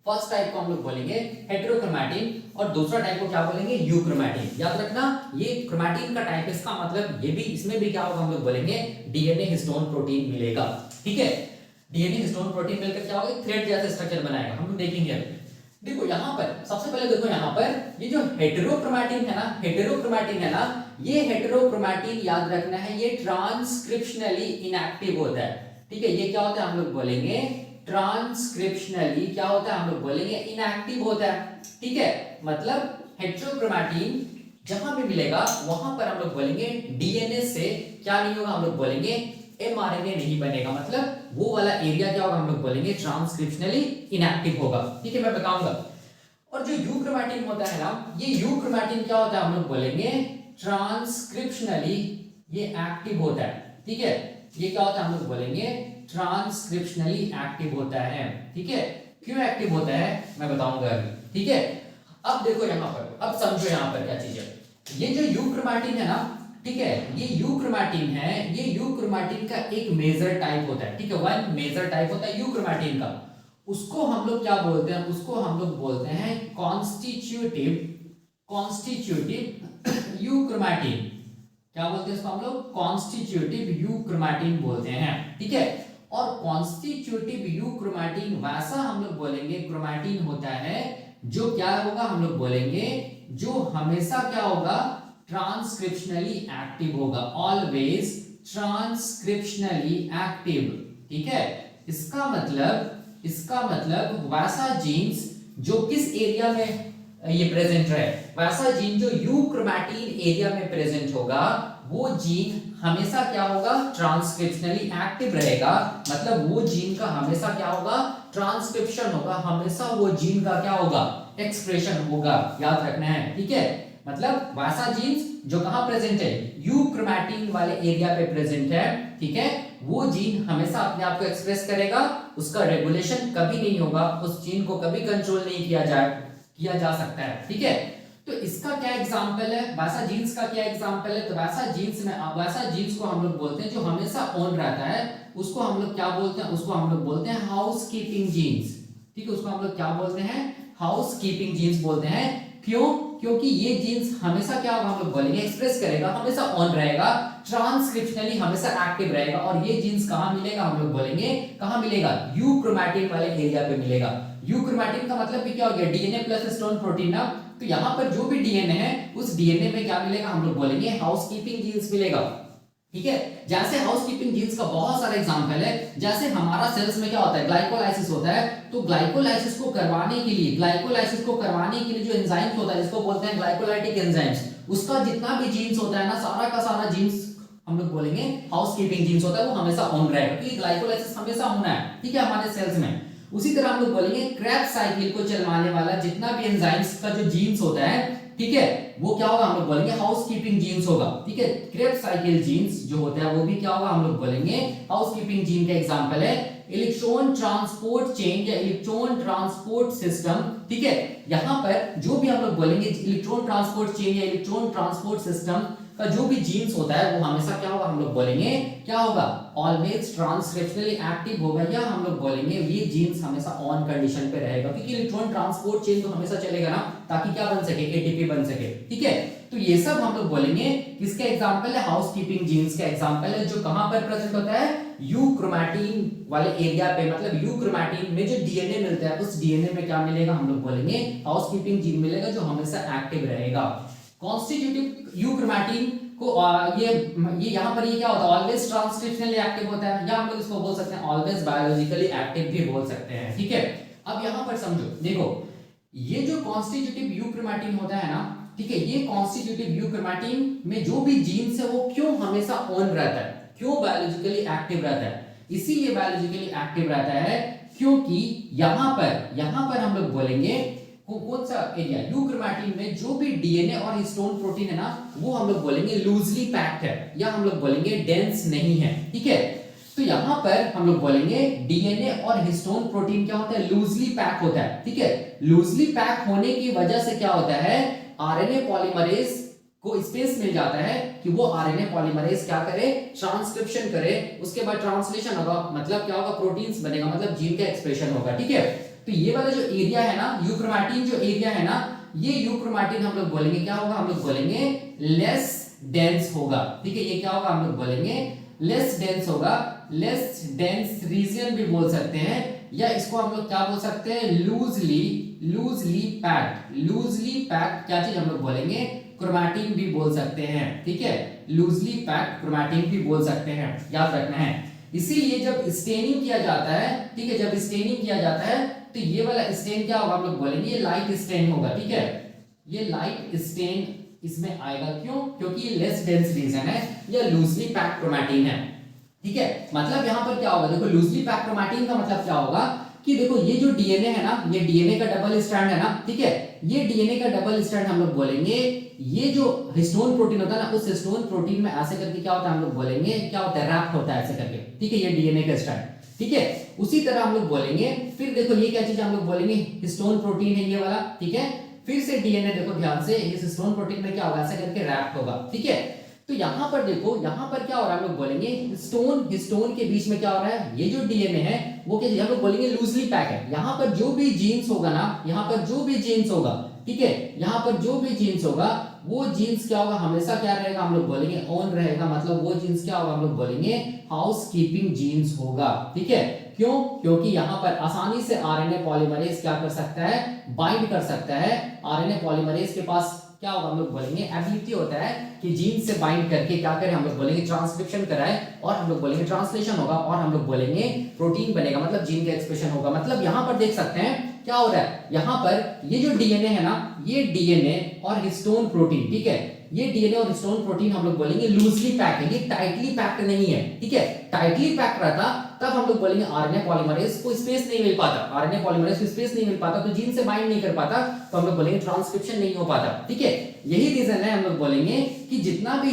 फर्स्ट टाइप को हम लोग बोलेंगे हेटेरोक्रोमैटिन और दूसरा टाइप को क्या बोलेंगे, यूक्रोमैटिन। याद रखना ये क्रोमैटिन का टाइप है, इसका मतलब ये भी, इसमें भी क्या होगा, हम लोग बोलेंगे डीएनए हिस्टोन प्रोटीन मिलेगा। ठीक है, डीएनए हिस्टोन प्रोटीन मिलकर क्या होगा, थ्रेड जैसा स्ट्रक्चर बनाएगा। हम लोग देखेंगे, देखो यहाँ पर सबसे पहले देखो यहाँ पर ये जो हेटेरोक्रोमैटिन है ना, हेटेरोक्रोमैटिन है ना, ये हेटेरोक्रोमैटिन याद रखना है ये ट्रांसक्रिप्शनली इनएक्टिव होता है। ठीक है, ये क्या होता है, हम लोग बोलेंगे ट्रांसक्रिप्शनली क्या होता है, हम लोग बोलेंगे इनएक्टिव होता है। ठीक है, मतलब हेटेरोक्रोमैटिन जहां भी मिलेगा वहां पर हम लोग बोलेंगे डीएनए से क्या नहीं होगा, हम लोग बोलेंगे एमआरएनए नहीं बनेगा, मतलब वो वाला एरिया क्या होगा, हम लोग बोलेंगे ट्रांसक्रिप्शनली इनएक्टिव होगा। ठीक है, मैं बताऊंगा। और जो यूक्रोमैटिन होता है ना, ये यूक्रोमैटिन क्या होता है, हम लोग बोलेंगे ट्रांसक्रिप्शनली ये एक्टिव होता है। ठीक है, ये क्या होता है, हम लोग बोलेंगे ट्रांसक्रिप्शनली एक्टिव होता है। ठीक है, क्यों एक्टिव होता है मैं बताऊंगा अभी। ठीक है, अब देखो यहाँ पर, अब समझो यहाँ पर क्या चीज है, ये जो यूक्रोमैटिन है ना, ठीक है, ये यूक्रोमैटिन है, ये यूक्रोमैटिन का एक मेजर टाइप होता है। ठीक है, वन मेजर टाइप होता है यूक्रोमैटिन का, उसको हम लोग क्या बोलते हैं, उसको हम लोग बोलते हैं कॉन्स्टिट्यूटिव यूक्रोमैटिन। क्या बोलते हैं इसको हम लोग, कॉन्स्टिट्यूटिव यूक्रोमैटिन बोलते हैं। ठीक है, और कॉन्स्टिट्यूटिव यूक्रोमैटिन वैसा हम लोग बोलेंगे क्रोमैटिन होता है जो क्या होगा, हम लोग बोलेंगे जो हमेशा क्या होगा, ट्रांसक्रिप्शनली एक्टिव होगा, ऑलवेज ट्रांसक्रिप्शनली एक्टिव। ठीक है, इसका मतलब वैसा जीन्स जो किस एरिया में ये प्रेजेंट है, वैसा जीन जो यूक्रोमैटिन एरिया में प्रेजेंट होगा, वो जीन हमेशा क्या होगा, ट्रांसक्रिप्शनली एक्टिव रहेगा। मतलब वो जीन का हमेशा क्या होगा, ट्रांसक्रिप्शन होगा, हमेशा वो जीन का क्या होगा, एक्सप्रेशन होगा। याद रखना है। ठीक है, मतलब वैसा जीन्स जो कहां प्रेजेंट है, यूक्रोमैटिन वाले एरिया पे प्रेजेंट है। ठीक है, वो जीन हमेशा अपने आप को एक्सप्रेस करेगा, उसका रेगुलेशन कभी नहीं होगा, उस जीन को कभी कंट्रोल नहीं किया जा सकता है। ठीक है, तो इसका क्या एग्जांपल है, वैसा जीन्स का क्या एग्जांपल है, तो वैसा जीन्स को हम लोग बोलते हैं जो हमेशा ऑन रहता है, उसको हम लोग क्या बोलते हैं, उसको हम लोग बोलते हैं हाउस कीपिंग जीन्स। ठीक है, उसको हम लोग क्या बोलते हैं, हाउस कीपिंग जीन्स बोलते हैं। क्यों? क्योंकि ये जीन्स हमेशा क्या होगा, हम लोग बोलेंगे एक्सप्रेस करेगा, हमेशा ऑन रहेगा, ट्रांसक्रिप्शनली हमेशा एक्टिव रहेगा। और ये जीन्स कहां मिलेगा, हम लोग बोलेंगे कहां मिलेगा, यूक्रोमैटिन वाले एरिया पे मिलेगा। यूक्रोमैटिन का मतलब भी क्या हो गया, डीएनए प्लस हिस्टोन प्रोटीन ना। तो यहां पर जो भी डीएनए है उस डीएनए में क्या मिलेगा, हम लोग बोलेंगे हाउसकीपिंग जीन्स मिलेगा। ठीक है, जैसे हाउसकीपिंग जीन्स का बहुत सारे एग्जांपल है। जैसे हमारा सेल्स में क्या होता है, ग्लाइकोलाइसिस होता है, तो ग्लाइकोलाइसिस को करवाने के लिए जो एंजाइम्स होता है जिसको बोलते हैं ग्लाइकोलाइटिक एंजाइम्स, उसका जितना भी जीन्स होता है ना, सारा का सारा जीन्स हम लोग बोलेंगे हाउसकीपिंग जीन्स होता है, वो हमेशा ऑन रहेगा क्योंकि ग्लाइकोलाइसिस हमेशा होना है। ठीक है, हमारे सेल्स में। उसी तरह हम लोग बोलेंगे क्रेब्स साइकिल को चलवाने वाला जितना भी एंजाइम्स का जो जीन्स होता है, ठीक है, वो क्या होगा, हम लोग बोलेंगे हाउसकीपिंग जीन्स होगा। ठीक है, क्रेब्स साइकिल जीन्स जो होता है वो भी क्या होगा, हम लोग बोलेंगे हाउसकीपिंग जीन का एग्जांपल है इलेक्ट्रॉन ट्रांसपोर्ट चेन या इलेक्ट्रॉन ट्रांसपोर्ट सिस्टम। ठीक है, यहां पर जो भी हम लोग बोलेंगे इलेक्ट्रॉन ट्रांसपोर्ट चेन या इलेक्ट्रॉन ट्रांसपोर्ट सिस्टम का जो भी जीन्स होता है वो हमेशा क्या होगा, हम लोग बोलेंगे क्या होगा, ऑलवेज ट्रांसक्रिप्शनली एक्टिव होगा, या हम लोग बोलेंगे ये जीन्स हमेशा ऑन कंडीशन पे रहेगा क्योंकि इलेक्ट्रॉन ट्रांसपोर्ट चेन तो हमेशा चलेगा ना, ताकि क्या बन सके, एटीपी बन सके। ठीक है, तो ये सब हम लोग बोलेंगे किसका एग्जांपल है, हाउसकीपिंग जीन्स का एग्जांपल है, जो कहां पर प्रेजेंट होता है, यूक्रोमैटिन वाले एरिया पे। मतलब यूक्रोमैटिन में जो डीएनए मिलता है उस डीएनए में क्या मिलेगा, हम लोग बोलेंगे हाउसकीपिंग जीन मिलेगा जो हमेशा एक्टिव रहेगा। कॉन्स्टिट्यूटिव यूक्रोमैटिन को ये यहां पर ये क्या होता है, ऑलवेज ट्रांसक्रिप्शनली एक्टिव होता है, या हम लोग इसको बोल सकते हैं ऑलवेज बायोलॉजिकली एक्टिव भी बोल सकते हैं। ठीक है, अब यहां पर समझो, देखो ये जो कॉन्स्टिट्यूटिव यूक्रोमैटिन होता है ना, ठीक है, ये कॉन्स्टिट्यूटिव यूक्रोमैटिन में जो भी जीन्स है वो क्यों हमेशा ऑन रहता है, क्यों बायोलॉजिकली एक्टिव रहता है, इसीलिए बायोलॉजिकली एक्टिव रहता है क्योंकि यहां पर हम लोग बोलेंगे कौन सा एरिया, यूक्रोमैटिन में जो भी डीएनए और हिस्टोन प्रोटीन है ना, वो हम लोग बोलेंगे लूजली पैक्ड है, या हम लोग बोलेंगे डेंस नहीं है। ठीक है, तो यहां पर हम लोग बोलेंगे डीएनए और हिस्टोन प्रोटीन क्या होता है, लूजली पैक होता है। ठीक है, लूजली पैक होने की वजह से क्या होता है, आरएनए पॉलीमरेज को स्पेस मिल जाता है कि वो आरएनए पॉलीमरेज क्या करे, ट्रांसक्रिप्शन करे, उसके बाद ट्रांसलेशन होगा, मतलब क्या होगा, प्रोटीन्स बनेगा, मतलब जीन का एक्सप्रेशन होगा। ठीक है, तो ये वाला जो एरिया है ना, यूक्रोमैटिन जो एरिया है ना, ये यूक्रोमैटिन हम लोग बोलेंगे क्या होगा, हम लोग बोलेंगे लेस डेंस होगा। ठीक है, ये क्या होगा, हम लोग बोलेंगे लेस डेंस होगा, लेस डेंस रीजन भी बोल सकते हैं, या इसको हम लोग क्या बोल सकते हैं, लूजली पैक्ड क्या चीज हम लोग बोलेंगे, क्रोमैटिन भी बोल सकते हैं। ठीक है, लूजली पैक्ड क्रोमैटिन भी बोल सकते हैं, याद रखना है। इसीलिए जब स्टेनिंग किया जाता है, ठीक है, जब स्टेनिंग किया जाता है तो ये वाला स्टेन क्या होगा, हम लोग बोलेंगे ये लाइट स्टेन होगा। ठीक है, ये लाइट स्टेन इसमें आएगा, क्यों, क्योंकि ये लेस डेंस रीजन है या लूजली पैक्ड क्रोमैटिन है। ठीक है, मतलब यहां पर क्या होगा, देखो लूजली पैक्ड क्रोमैटिन का मतलब क्या होगा कि देखो ये जो डीएनए है ना, ये डीएनए का डबल स्ट्रैंड है ना। ठीक है, ये डीएनए का डबल स्ट्रैंड हम लोग बोलेंगे, ये जो हिस्टोन प्रोटीन होता है ना, उस हिस्टोन प्रोटीन में ऐसे करके क्या होता है, हम लोग बोलेंगे क्या होता है, रैप्ट होता है ऐसे करके। ठीक है, ये डीएनए का स्ट्रैंड। ठीक है, उसी तरह हम लोग बोलेंगे, फिर देखो ये क्या चीज हम लोग बोलेंगे, हिस्टोन प्रोटीन है ये वाला। ठीक है, फिर से डीएनए देखो ध्यान से, इस हिस्टोन प्रोटीन में क्या होगा, ऐसे करके रैप्ट होगा। ठीक है, तो यहां पर देखो, यहां पर क्या हो रहा है, हम लोग बोलेंगे हिस्टोन के बीच में क्या हो रहा है, ये जो डीएनए है वो क्या, हम लोग बोलेंगे लूजली पैक है। यहां पर जो भी जीन्स होगा ना, यहां पर जो भी जीन्स होगा, ठीक है, यहां पर जो भी जीन्स होगा वो जीन्स क्या होगा, हमेशा क्या रहेगा, हम लोग बोलेंगे ऑन रहेगा, मतलब वो जीन्स क्या होगा, हम लोग बोलेंगे हाउसकीपिंग जीन्स होगा। ठीक है, क्यों, क्योंकि यहां पर आसानी से आरएनए पॉलीमरेज क्या कर सकता है, बाइंड कर सकता है। आरएनए पॉलीमरेज के पास क्या होगा, हम लोग बोलेंगे एबिलिटी होता है कि जीन से बाइंड करके क्या करे, हम लोग बोलेंगे ट्रांसक्रिप्शन कराए, और हम लोग बोलेंगे ट्रांसलेशन होगा, और हम लोग बोलेंगे प्रोटीन बनेगा, मतलब जीन का एक्सप्रेशन होगा। मतलब यहां पर देख सकते हैं क्या हो रहा है, यहां पर ये जो डीएनए है ना, ये डीएनए और हिस्टोन प्रोटीन, ठीक है, ये डीएनए और हिस्टोन प्रोटीन हम लोग बोलेंगे लूजली पैक है, ये टाइटली पैक्ड नहीं है। ठीक है, टाइटली पैक्ड रहता तब हम लोग बोलेंगे आरएनए पॉलीमरेज को स्पेस नहीं मिल पाता, आरएनए पॉलीमरेज को स्पेस नहीं मिल पाता, तो जीन से बाइंड नहीं कर पाता, तो हम लोग बोलेंगे ट्रांसक्रिप्शन नहीं हो पाता। ठीक है, यही रीजन है हम लोग बोलेंगे कि जितना भी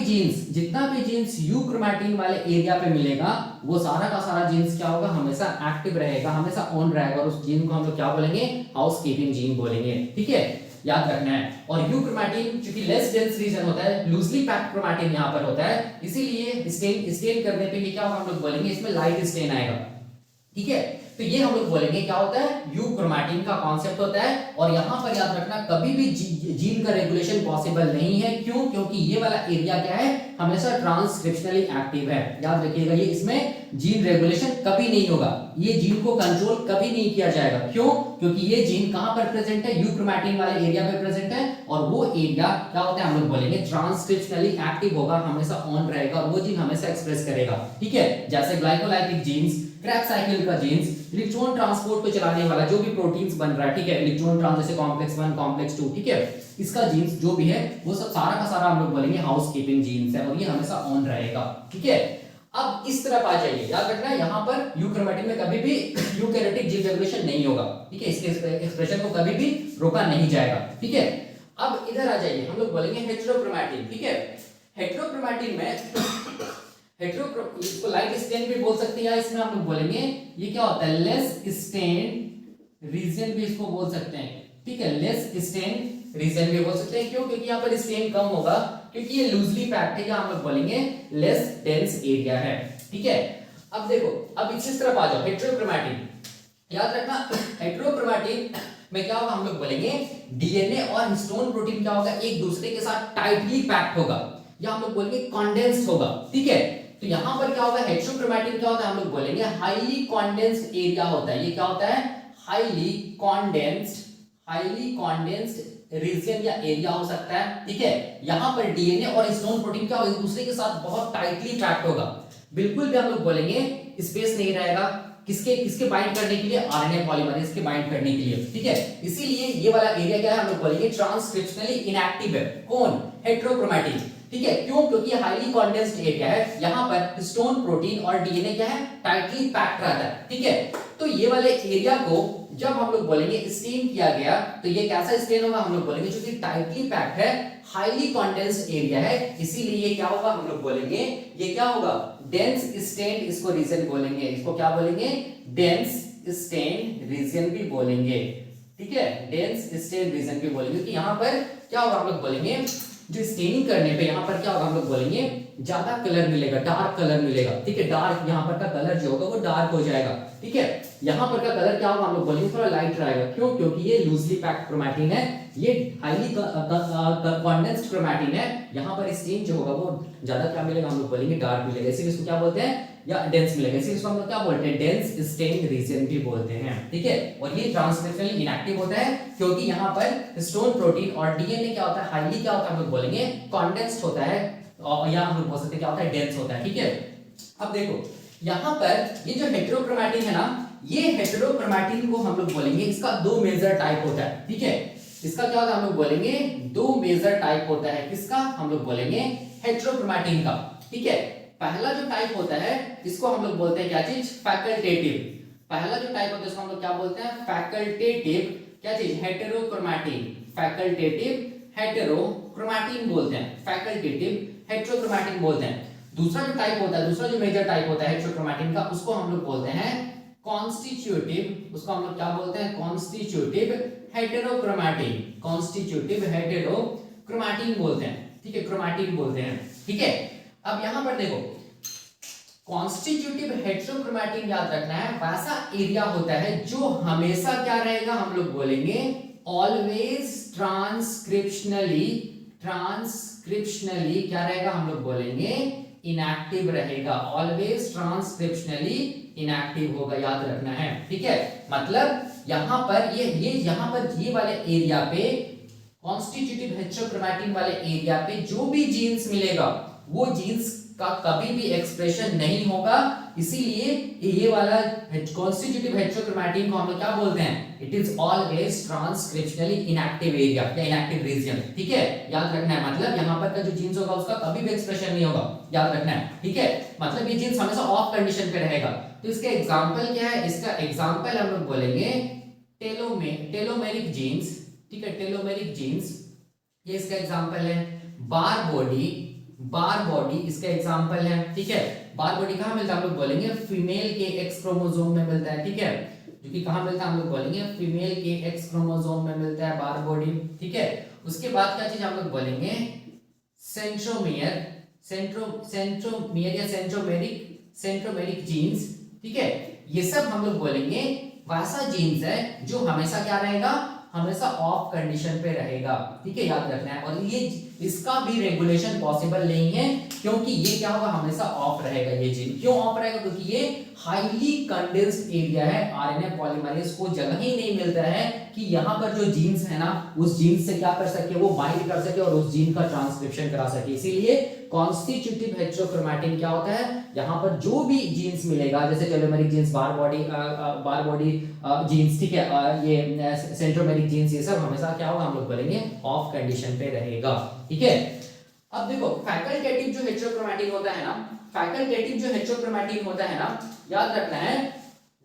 जीन्स यूक्रोमैटिन वाले एरिया पे मिलेगा, वो सारा का सारा जीन्स क्या होगा, हमेशा एक्टिव रहेगा, हमेशा ऑन रहेगा, और उस जीन को हम लोग क्या बोलेंगे, हाउसकीपिंग जीन बोलेंगे। ठीक है, याद रखना है। और यू क्रोमैटिन चूंकि लेस डेंस रीजन होता है, लूजली पैक्ड क्रोमैटिन यहाँ पर होता है, इसीलिए स्टेन करने पे ये क्या होगा हम लोग बोलेंगे इसमें लाइट स्टेन आएगा, ठीक है। तो ये हम लोग बोलेंगे क्या होता है, यू क्रोमैटिन का कॉन्सेप्ट होता है। और यहां पर याद रखना कभी भी जीन का रेगुलेशन पॉसिबल नहीं है, क्यों, क्योंकि ये वाला एरिया क्या है, हमेशा ट्रांसक्रिप्शनली एक्टिव है। याद रखिएगा ये, इसमें जीन रेगुलेशन कभी नहीं होगा, ये जीन को कंट्रोल कभी नहीं किया जाएगा। क्यों, क्योंकि ये जीन कहां पर प्रेजेंट है, यू क्रोमैटिन वाले एरिया पे प्रेजेंट है, और वो एरिया क्या होता है हम लोग बोलेंगे ट्रांसक्रिप्शनली एक्टिव होगा, हमेशा ऑन रहेगा, और वो जीन हमेशा एक्सप्रेस करेगा, ठीक है। जैसे ग्लाइकोलाइटिक जीन्स, क्रैब साइकिल का जीन्स, इलेक्ट्रॉन ट्रांसपोर्ट को चलाने वाला जो भी प्रोटीन्स बन रहा है, ठीक है, इलेक्ट्रॉन ट्रांस जैसे कॉम्प्लेक्स 1 कॉम्प्लेक्स 2, ठीक है, इसका जीन्स जो भी है वो सब सारा का सारा हम लोग बोलेंगे हाउस कीपिंग जीन्स है, और ये हमेशा ऑन रहेगा, ठीक है। अब इस तरफ आ जाइए, याद रखना है यहाँ पर यूकैरियोटिक में कभी भी यूकैरियोटिक जीन रेगुलेशन नहीं होगा, ठीक है, इसके एक्सप्रेशन को कभी भी रोका नहीं जाएगा, ठीक है। अब इधर आ जाइए, हम लोग बोलेंगे हेटेरोक्रोमैटिन, ठीक है। हेटेरोक्रोमैटिन में इसको लाइट स्टेन भी बोल सकते हैं, या इसमें हम लोग बोलेंगे ये क्या होता है, लेस स्टेन रीजन भी इसको बोल सकते हैं, ठीक है, लेस स्टेन रीजन भी बोल सकते हैं। क्यों, क्योंकि यहाँ पर स्टेन कम होगा, क्योंकि ये लूजली पैक्ड है, या हम लोग बोलेंगे लेस डेंस एरिया है, ठीक है। अब देखो, अब इस तरफ आ जाओ, हेटेरोक्रोमैटिन, याद रखना हेटेरोक्रोमैटिन में क्या होगा हम लोग बोलेंगे डीएनए और हिस्टोन प्रोटीन क्या होगा, एक दूसरे के साथ टाइटली पैक्ड होगा, या हम लोग बोलेंगे कंडेंस्ड होगा, ठीक है। तो यहां पर क्या होगा, हेटेरोक्रोमैटिन क्या होता है हम लोग बोलेंगे हाईली कॉन्डेंस्ड एरिया होता है। ये क्या होता है, हाईली कॉन्डेंस्ड रीजन या एरिया हो सकता है, ठीक है। यहां पर डीएनए और हिस्टोन प्रोटीन क्या होगा, एक दूसरे के साथ बहुत टाइटली पैक्ड होगा, बिल्कुल भी हम लोग बोलेंगे स्पेस नहीं रहेगा, किसके बाइंड करने के लिए, आरएनए पॉलीमरेज के बाइंड करने के लिए, ठीक है। इसीलिए ये वाला एरिया क्या है हम लोग बोलेंगे ट्रांसक्रिप्शनली इनएक्टिव है, कौन, हेटेरोक्रोमैटिन, ठीक है। क्यों, क्योंकि हाईली कॉन्डेंस्ड एरिया है, यहां पर हिस्टोन प्रोटीन और डीएनए क्या है, टाइटली पैक्ड रहता है, ठीक है। तो ये वाले एरिया को जब हम लोग बोलेंगे स्टेन किया गया, तो ये कैसा स्टेन होगा हम लोग बोलेंगे, क्योंकि टाइटली पैक्ड है, हाईली कॉन्डेंस्ड एरिया है, इसीलिए ये क्या होगा हम लोग बोलेंगे, ये क्या होगा, डेंस स्टेन्ड, इसको रीजन बोलेंगे, इसको क्या बोलेंगे, डेंस स्टेन्ड रीजन भी बोलेंगे, ठीक है, डेंस स्टेन्ड रीजन भी बोलेंगे। कि यहां पर क्या होगा हम लोग बोलेंगे, जो स्टेनिंग करने पे यहाँ पर क्या होगा हम लोग बोलेंगे ज्यादा कलर मिलेगा, डार्क कलर मिलेगा, ठीक है, डार्क यहाँ पर का कलर जो होगा वो डार्क हो जाएगा, ठीक है। यहाँ पर का कलर क्या होगा हम लोग बोलेंगे थोड़ा लाइट रहेगा। क्यों, क्योंकि ये लूजली पैक्ड क्रोमैटिन है, ये हाईली कॉन्डेंस्ड क्रोमैटिन है, यहाँ पर स्टेन जो होगा वो ज्यादा क्या मिलेगा हम लोग बोलेंगे डार्क मिलेगा, इसीलिए इसको क्या बोलते हैं, या डेंस मिलेगा, इसीलिए इसको हम लोग क्या बोलते हैं, डेंस स्टेन रीजन भी बोलते हैं, ठीक है। और ये ट्रांसक्रिप्शनली इनएक्टिव होता है, क्योंकि यहाँ पर हिस्टोन प्रोटीन और डीएनए क्या होता है, हाईली क्या होता है हम लोग बोलेंगे कॉन्डेंस्ड होता है, और या हम लोग बोल सकते हैं क्या होता है, डेंस होता है, ठीक है। अब देखो यहाँ पर ये जो हेटेरोक्रोमैटिन है ना, ये हेटेरोक्रोमैटिन को हम लोग बोलेंगे इसका दो मेजर टाइप होता है, ठीक है। इसका क्या होता है हम लोग बोलेंगे दो मेजर टाइप होता है, किसका, हम लोग बोलेंगे हेटेरोक्रोमैटिन का, ठीक है। पहला जो टाइप होता है इसको हम लोग बोलते हैं क्या चीज, फैकल्टेटिव। पहला जो टाइप होता है इसको हम लोग क्या बोलते हैं, फैकल्टेटिव क्या चीज, हेटेरोक्रोमैटिन, फैकल्टेटिव हेटेरोक्रोमैटिन बोलते हैं, फैकल्टेटिव हेटेरोक्रोमैटिन बोलते हैं। दूसरा जो टाइप होता है, दूसरा जो मेजर टाइप होता है हेटेरोक्रोमैटिन का, उसको हम लोग बोलते हैं कॉन्स्टिट्यूटिव, उसको हम लोग क्या बोलते हैं, कॉन्स्टिट्यूटिव हेटेरोक्रोमैटिन, कॉन्स्टिट्यूटिव हेटेरोक्रोमैटिन बोलते हैं, ठीक है, क्रोमैटिन बोलते हैं, ठीक है। अब यहां पर देखो कॉन्स्टिट्यूटिव हेटेरोक्रोमैटिन याद रखना है, वैसा एरिया होता है जो हमेशा क्या रहेगा हम लोग बोलेंगे ऑलवेज ट्रांसक्रिप्शनली क्या रहेगा हम लोग बोलेंगे इनएक्टिव रहेगा, ऑलवेज ट्रांसक्रिप्शनली इनएक्टिव होगा, याद रखना है, ठीक है। मतलब यहां पर ये वाले एरिया पे कॉन्स्टिट्यूटिव हेटेरोक्रोमैटिन वाले एरिया पे जो भी जीन्स मिलेगा वो जीन्स का कभी भी एक्सप्रेशन नहीं होगा, इसीलिए ये वाला कॉन्स्टिट्यूटिव हेटेरोक्रोमैटिन को हम लोग क्या बोलते हैं, it is always transcriptionally inactive area या इनएक्टिव रीजन, ठीक है, याद रखना है। मतलब यहाँ पर का जो जीन्स होगा उसका कभी भी एक्सप्रेशन नहीं होगा, याद रखना है, ठीक है। मतलब ये जीन्स हमेशा ऑफ कंडीशन पे रहेगा। तो इसका एग्जांपल क्या है, इसका एग्जांपल हम लोग बोलेंगे टेलोमेरिक जीन्स, ठीक है, टेलोमेरिक जीन्स ये इसका एग्जांपल है। बार बॉडी इसका एग्जांपल है, ठीक है। बार बॉडी कहां मिलता है हम लोग बोलेंगे फीमेल के एक्स क्रोमोसोम में मिलता है, ठीक है। जो कि कहाँ मिलता है हम लोग बोलेंगे फीमेल के एक्स क्रोमोसोम में मिलता है बार बॉडी, ठीक है। उसके बाद क्या चीज हम लोग बोलेंगे सेंट्रोमियर, सेंट्रोमियर या सेंट्रोमेरिक जीन्स, ठीक है। ये सब हम लोग बोलेंगे वैसा जीन्स है जो हमेशा क्या रहेगा, हमेशा ऑफ कंडीशन पे रहेगा, ठीक है, याद रखना है। और ये इसका भी रेगुलेशन पॉसिबल नहीं है, क्योंकि ये क्या होगा, हमेशा ऑफ रहेगा ये जीन। क्यों ऑफ रहेगा, क्योंकि ये हाईली कंडेंस्ड एरिया है, आरएनए पॉलीमरेज को जगह ही नहीं मिलता है कि यहाँ पर जो जीन्स है ना उस जीन से क्या कर सके, वो बाइंड कर सके और उस जीन का ट्रांसक्रिप्शन करा सके। इसीलिए कॉन्स्टिट्यूटिव हेटेरोक्रोमैटिन क्या होता है, यहाँ पर जो भी जीन्स मिलेगा, जैसे टेलोमेरिक जीन्स, बार बॉडी जीन्स, ठीक है, ये सेंट्रोमेरिक जीन्स, ये सब हमेशा क्या होगा, हम लोग बोलेंगे ऑफ कंडीशन पे रहेगा, ठीक है। अब देखो फैकल्टेटिव जो हेटेरोक्रोमैटिन होता है ना, फैकल्टेटिव जो हेटेरोक्रोमैटिन होता है ना, याद रखना है,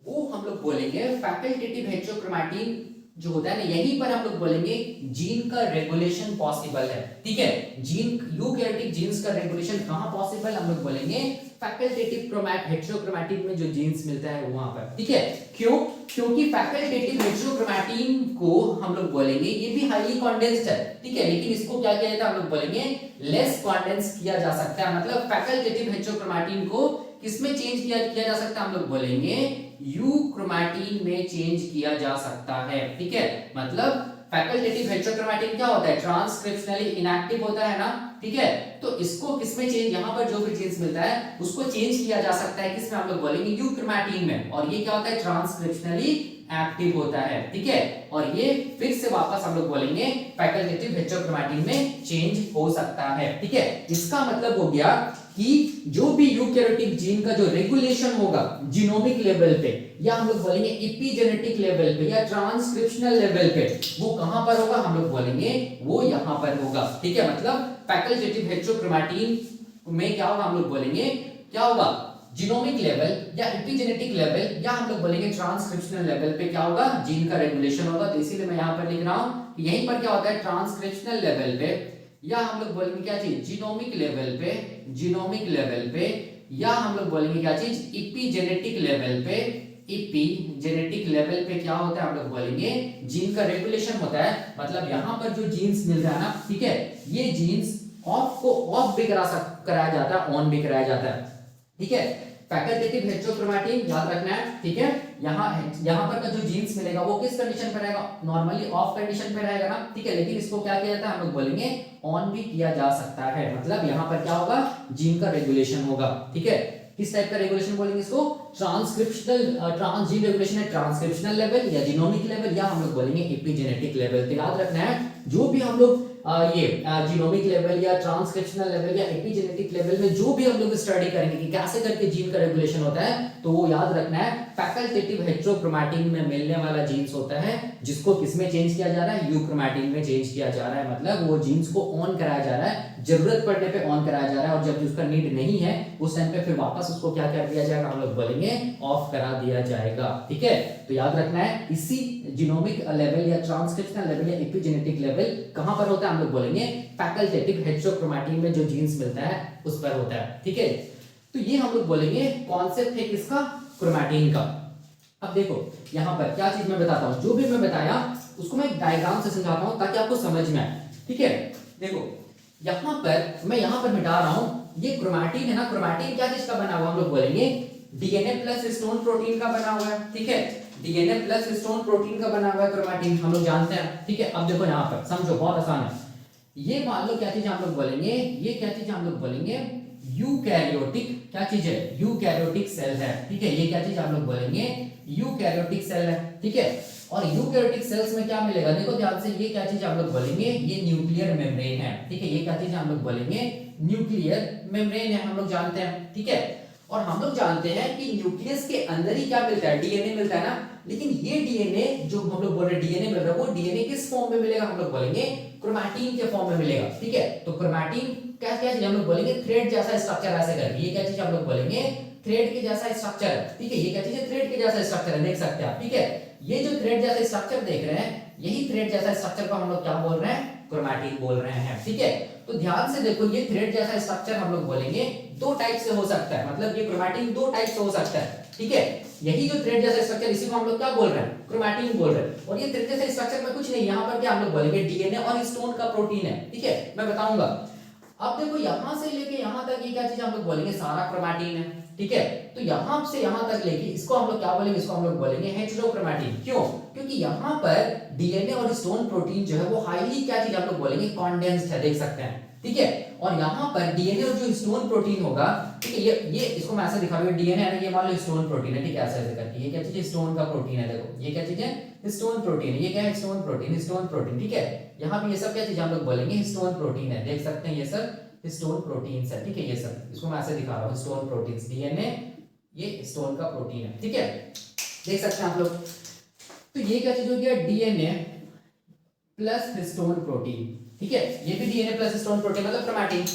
वो हम लोग बोलेंगे फैकल्टेटिव हेटेरोक्रोमैटिन जो होता है ना, यहीं पर हम लोग बोलेंगे जीन का रेगुलेशन पॉसिबल है, ठीक है। जीन यूकैरियोटिक जीन्स का रेगुलेशन कहां पॉसिबल, हम लोग बोलेंगे फैकल्टेटिव हेटेरोक्रोमैटिन में जो जीन्स मिलता है वहां पर, ठीक है। क्यों, क्योंकि फैकल्टेटिव हेटेरोक्रोमैटिन को हम लोग बोलेंगे ये भी हाईली कंडेंस्ड है, ठीक है, लेकिन इसको क्या किया जाता है, हम लोग बोलेंगे लेस कंडेंस किया जा सकता है। मतलब फैकल्टेटिव हेटेरोक्रोमैटिन को किसमें चेंज किया जा सकता है, हम लोग बोलेंगे यूक्रोमैटिन में चेंज किया जा सकता है, ठीक है। मतलब फैकल्टेटिव हेटेरोक्रोमैटिन क्या होता है, ट्रांसक्रिप्शनली इनएक्टिव होता है ना, ठीक है। तो इसको किसमें चेंज, यहाँ पर जो भी जीन्स मिलता है उसको चेंज किया जा सकता है, किसमें, हम लोग बोलेंगे यूक्रोमैटिन में। और ये क्या होता है, ट्रांसक्रिप्शनली एक्टिव होता है, ठीक है। और ये फिर से वापस हम लोग बोलेंगे फैकल्टेटिव हेटेरोक्रोमैटिन में चेंज हो सकता है, ठीक है। इसका मतलब हो गया कि जो भी यूकैरियोटिक जीन का जो रेगुलेशन होगा जीनोमिक लेवल पे, या हम लोग बोलेंगे एपिजेनेटिक लेवल पे, या ट्रांसक्रिप्शनल लेवल पे, वो कहां पर होगा, हम लोग बोलेंगे वो यहां पर होगा, ठीक है। मतलब फैकल्टेटिव हेटेरोक्रोमैटिन में क्या होगा, हम लोग बोलेंगे क्या होगा, जीनोमिक लेवल या एपिजेनेटिक लेवल, या हम लोग बोलेंगे ट्रांसक्रिप्शनल लेवल पे क्या होगा, जीन का रेगुलेशन होगा। तो इसीलिए मैं यहां पर लिख रहा हूं कि यहीं पर क्या होता है, ट्रांसक्रिप्शनल लेवल पे, या हम लोग बोलेंगे क्या चीज, जीनोमिक लेवल पे, जीनोमिक लेवल पे, या हम लोग बोलेंगे क्या चीज, एपिजेनेटिक लेवल पे, एपिजेनेटिक लेवल पे क्या होता है, हम लोग बोलेंगे जीन का रेगुलेशन होता है। मतलब यहां पर जो जीन्स मिल रहा है ना, ठीक है, ये जीन्स ऑफ को ऑफ भी कराया जाता है, ऑन भी कराया जाता है, ठीक है। फैकल्टेटिव हेटेरोक्रोमैटिन याद रखना है, ठीक है। यहाँ पर का जो जीन्स मिलेगा वो किस कंडीशन पे रहेगा, नॉर्मली ऑफ कंडीशन पे रहेगा ना, ठीक है। लेकिन इसको क्या किया जाता है, हम लोग बोलेंगे ऑन भी किया जा सकता है। मतलब यहाँ पर क्या होगा, जीन का रेगुलेशन होगा, ठीक है। किस टाइप का रेगुलेशन बोलेंगे इसको, ट्रांसक्रिप्शनल, जीन रेगुलेशन है ट्रांसक्रिप्शनल लेवल या जीनोमिक लेवल, या हम लोग बोलेंगे एपिजेनेटिक लेवल। तो याद रखना है, जो भी हम लोग ये जीनोमिक लेवल या ट्रांसक्रिप्शनल लेवल या एपिजेनेटिक लेवल में जो भी हम लोग स्टडी करेंगे कि कैसे करके जीन का रेगुलेशन होता है, तो वो याद रखना है फैकल्टेटिव हेटेरोक्रोमैटिन में मिलने वाला जीन्स होता है, जिसको किसमें चेंज किया जा रहा है, यूक्रोमैटिन में चेंज किया जा रहा है। मतलब वो जीन्स को ऑन कराया जा रहा है, जरूरत पड़ने पे ऑन कराया जा रहा है, और जब उसका नीड नहीं है उस टाइम पे फिर वापस उसको क्या कर दिया जाएगा, हम लोग बोलेंगे ऑफ करा दिया जाएगा, ठीक है। तो याद रखना है, इसी जीनोमिक लेवल या ट्रांसक्रिप्शनल लेवल या एपिजेनेटिक लेवल कहां पर होता है, हम लोग बोलेंगे फैकल्टेटिव हेटेरोक्रोमैटिन में जो जीन्स मिलता है उस पर होता है, ठीक है। तो ये हम लोग बोलेंगे कॉन्सेप्ट है किसका, क्रोमैटिन का। अब देखो यहाँ पर क्या चीज मैं बताता हूँ, जो भी मैं बताया उसको मैं एक डायग्राम से समझाता हूँ ताकि आपको समझ में आए, ठीक है। देखो यहाँ पर मैं यहाँ पर मिटा रहा हूँ, ये क्रोमैटिन है ना, क्रोमैटिन क्या चीज का बना हुआ, हम लोग बोलेंगे डीएनए प्लस हिस्टोन प्रोटीन का बना हुआ है, ठीक है। डीएनए प्लस हिस्टोन प्रोटीन का बना हुआ है क्रोमैटिन, हम लोग जानते हैं, ठीक है। अब देखो यहाँ पर समझो, बहुत आसान है। ये मान लो क्या चीज हम लोग बोलेंगे, ये क्या चीज हम लोग बोलेंगे, यूकैरियोटिक, क्या चीज है, यूकैरियोटिक सेल है, ठीक है। ये क्या चीज हम लोग बोलेंगे, यूकैरियोटिक सेल है, ठीक है। और यूकैरियोटिक सेल्स में क्या मिलेगा, देखो ध्यान से, ये क्या चीज हम लोग बोलेंगे, ये न्यूक्लियर मेम्ब्रेन है, ठीक है। ये क्या चीज हम लोग बोलेंगे, न्यूक्लियर मेम्ब्रेन है, हम लोग जानते हैं, ठीक है। और हम लोग जानते हैं कि न्यूक्लियस के अंदर ही क्या मिलता है, डीएनए मिलता है ना। लेकिन ये डीएनए जो हम लोग बोल रहे हैं डीएनए मिल रहा है, वो डीएनए किस फॉर्म में मिलेगा, हम लोग बोलेंगे क्रोमैटिन के फॉर्म में मिलेगा, ठीक है। तो क्रोमैटिन क्या क्या चीज हम लोग बोलेंगे, थ्रेड जैसा स्ट्रक्चर ऐसे करके, ये क्या चीज हम लोग बोलेंगे, थ्रेड के जैसा स्ट्रक्चर, ठीक है। ये क्या चीज है, थ्रेड के जैसा स्ट्रक्चर है, देख सकते हैं आप, ठीक है। ये जो थ्रेड जैसा स्ट्रक्चर देख रहे हैं, यही थ्रेड जैसा स्ट्रक्चर को हम लोग क्या बोल रहे हैं, क्रोमैटिन बोल रहे हैं, ठीक है। तो ध्यान से देखो, ये थ्रेड जैसा स्ट्रक्चर हम लोग बोलेंगे दो टाइप से हो सकता है, मतलब ये क्रोमैटिन दो टाइप से हो सकता है, ठीक है। यही जो थ्रेड जैसा स्ट्रक्चर, इसी को हम लोग क्या बोल रहे हैं, क्रोमैटिन बोल रहे हैं। और ये थ्रेड जैसा स्ट्रक्चर में कुछ नहीं, यहाँ पर क्या हम लोग बोलेंगे डीएनए और हिस्टोन का प्रोटीन है, ठीक है, मैं बताऊंगा। अब देखो यहां से लेके यहां तक ये क्या चीज हम लोग बोलेंगे, सारा क्रोमैटिन है, ठीक है। तो यहां से यहां तक लेके इसको हम लोग क्या बोलेंगे, इसको हम लोग बोलेंगे हेटेरोक्रोमैटिन। क्यों? क्योंकि यहां पर डीएनए और हिस्टोन प्रोटीन जो है वो हाईली क्या चीज हम लोग बोलेंगे, कॉन्डेंस्ड है, देख सकते हैं, ठीक है। और यहाँ पर डीएनए और जो हिस्टोन प्रोटीन होगा, ठीक है, ये इसको मैं ऐसे दिखा रहा हूँ, डीएनए है ना, ये मान लो हिस्टोन प्रोटीन है, ठीक है, ऐसे ऐसे करके, ये क्या चीज है, हिस्टोन का प्रोटीन है, देखो ये क्या चीज है, हिस्टोन प्रोटीन है, ये क्या है, हिस्टोन प्रोटीन, हिस्टोन प्रोटीन, ठीक है। यहाँ पे ये सब क्या चीज हम लोग बोलेंगे, हिस्टोन प्रोटीन है, देख सकते हैं ये सब हिस्टोन प्रोटीन्स है, ठीक है, ये सब, इसको मैं ऐसे दिखा रहा हूँ, हिस्टोन प्रोटीन्स, डीएनए ये हिस्टोन का प्रोटीन है, ठीक है, देख सकते हैं आप लोग। तो ये क्या चीज हो गया, डीएनए प्लस हिस्टोन प्रोटीन, ठीक है, ये भी डीएनए प्लस हिस्टोन प्रोटीन मतलब क्रोमैटिन।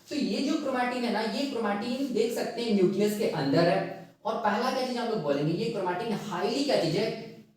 तो ये जो क्रोमैटिन है ना, ये क्रोमैटिन देख सकते हैं न्यूक्लियस के अंदर है। और पहला क्या चीज हम लोग बोलेंगे, ये क्रोमैटिन हाईली क्या चीज है,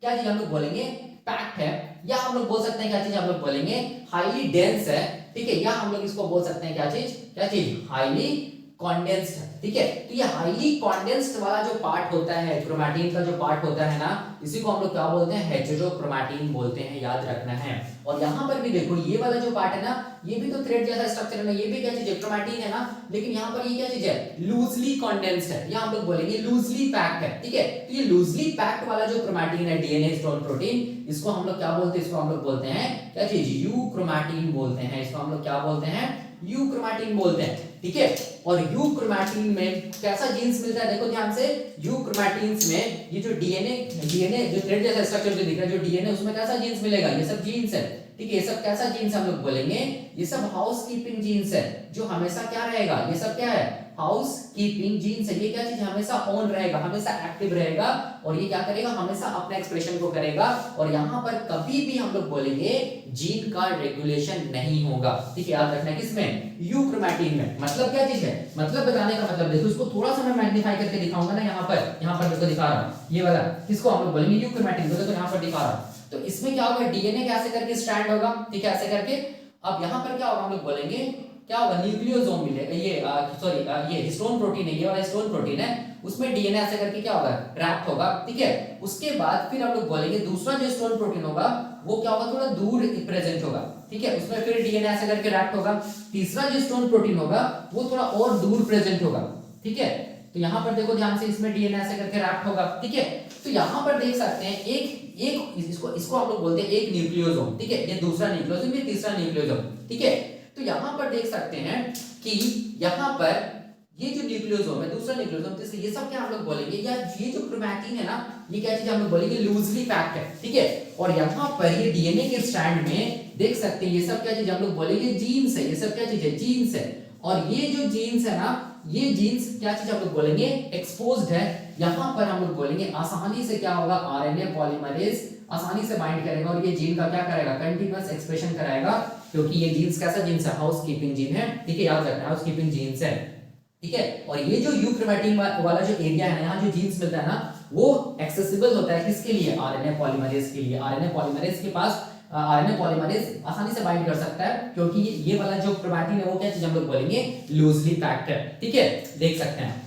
क्या चीज हम लोग बोलेंगे, पैक्ड है, या हम लोग बोल सकते हैं क्या चीज हम लोग बोलेंगे, हाईली डेंस है, ठीक है, या हम लोग इसको बोल सकते हैं क्या चीज हाईली कॉन्डेंस्ड, ठीक है। तो ये हाईली कॉन्डेंस्ड वाला जो पार्ट होता है, क्रोमैटिन का जो पार्ट होता है ना, इसी को हम लोग क्या बोलते हैं, हेटेरोक्रोमैटिन बोलते हैं, याद रखना है। और यहाँ पर भी देखो, ये वाला जो पार्ट है ना, ये भी तो थ्रेड जैसा स्ट्रक्चर है ना, ये भी क्या चीज है, क्रोमैटिन है ना, लेकिन यहाँ पर ये क्या चीज है, लूजली कॉन्डेंस्ड है, या हम लोग बोलेंगे लूजली पैक्ड है, ठीक है। तो ये लूजली पैक्ड वाला जो क्रोमैटिन है, डीएनए हिस्टोन प्रोटीन, इसको हम लोग क्या बोलते हैं, इसको हम लोग बोलते हैं क्या चीज, यूक्रोमैटिन बोलते हैं, इसको हम लोग क्या बोलते हैं, यूक्रोमैटिन बोलते हैं, ठीक है। और यूक्रोमैटिन में कैसा जीन्स मिलता है, देखो ध्यान से, यूक्रोमैटिन्स में ये जो डीएनए जो थ्रेड जैसा स्ट्रक्चर जो दिख रहा है, जो डीएनए, उसमें कैसा जीन्स मिलेगा, ये सब जीन्स है, ठीक है। ये सब कैसा जीन्स हम लोग बोलेंगे, ये सब हाउस कीपिंग जीन्स है, जो हमेशा क्या रहेगा, ये सब क्या है, हाउस कीपिंग जीन्स है। ये क्या चीज हमेशा ऑन रहेगा, हमेशा एक्टिव रहेगा, और ये क्या करेगा, हमेशा अपने एक्सप्रेशन को करेगा। और यहाँ पर कभी भी हम लोग बोलेंगे जीन का रेगुलेशन नहीं होगा, ठीक है, याद रखना है, किसमें, यूक्रोमैटिन में। मतलब क्या चीज है, मतलब बताने का मतलब देखो, इसको थोड़ा सा मैं मैग्नीफाई करके दिखाऊंगा ना, यहाँ पर इसको दिखा रहा हूँ, ये वाला, किसको हम लोग बोलेंगे, यूक्रोमैटिन को, देखो यहाँ पर दिखा रहा हूँ। तो इसमें क्या होगा, डीएनए कैसे करके स्ट्रैंड होगा, ठीक है, ऐसे करके। अब यहाँ पर क्या होगा, हम लोग बोलेंगे क्या होगा, न्यूक्लियोसोम मिलेगा, ये सॉरी, ये हिस्टोन प्रोटीन है, ये वाला हिस्टोन प्रोटीन है, उसमें डीएनए ऐसे करके क्या होगा, रैप्ट होगा, ठीक है। उसके बाद फिर हम लोग बोलेंगे दूसरा जो हिस्टोन प्रोटीन होगा, वो क्या होगा, थोड़ा दूर प्रेजेंट होगा, ठीक है, उसमें फिर डीएनए ऐसे करके रैप्ट होगा। तीसरा जो हिस्टोन प्रोटीन होगा, वो थोड़ा और दूर प्रेजेंट होगा, ठीक है। तो यहाँ पर देखो ध्यान से, इसमें डीएनए ऐसे करके रैप्ट होगा, ठीक है। तो यहाँ पर देख सकते हैं एक इसको हम लोग बोलते हैं एक न्यूक्लियोसोम, ठीक है, ये दूसरा न्यूक्लियोसोम, ये तीसरा न्यूक्लियोसोम, ठीक है। तो यहाँ पर देख सकते हैं कि यहाँ पर ये जो न्यूक्लियोसोम है, दूसरा न्यूक्लियोसोम, तीसरा, ये सब क्या हम लोग बोलेंगे, या ये जो क्रोमैटिन है ना, ये क्या चीज हम लोग बोलेंगे, लूजली पैक्ड है, ठीक है। और यहाँ पर ये डीएनए के स्ट्रैंड में देख सकते हैं, ये सब क्या चीज हम लोग बोलेंगे, जीन्स है, ये सब क्या चीज है, जीन्स है। और ये जो जीन्स है ना, ये जीन्स क्या चीज हम लोग बोलेंगे, एक्सपोज्ड है। यहाँ पर हम लोग बोलेंगे आसानी से क्या होगा, आरएनए पॉलीमरेज आसानी से बाइंड करेगा, और ये जीन का क्या करेगा, कंटीन्यूअस एक्सप्रेशन कराएगा, क्योंकि ये जीन्स कैसा जीन्स है, हाउस कीपिंग जीन है, ठीक है, याद रखना, हाउस कीपिंग जीन्स है, ठीक है। और ये जो यूक्रोमैटिन वाला जो एरिया है ना, यहाँ जो जीन्स मिलता है ना, वो एक्सेसिबल होता है किसके लिए, आरएनए पॉलीमरेज के लिए। आरएनए पॉलीमरेज के पास आरएनए पॉलीमरेज आसानी से बाइंड कर सकता है, क्योंकि ये वाला जो क्रोमैटिन है, वो क्या चीज हम लोग बोलेंगे, लूजली पैक्ड है, ठीक है, देख सकते हैं।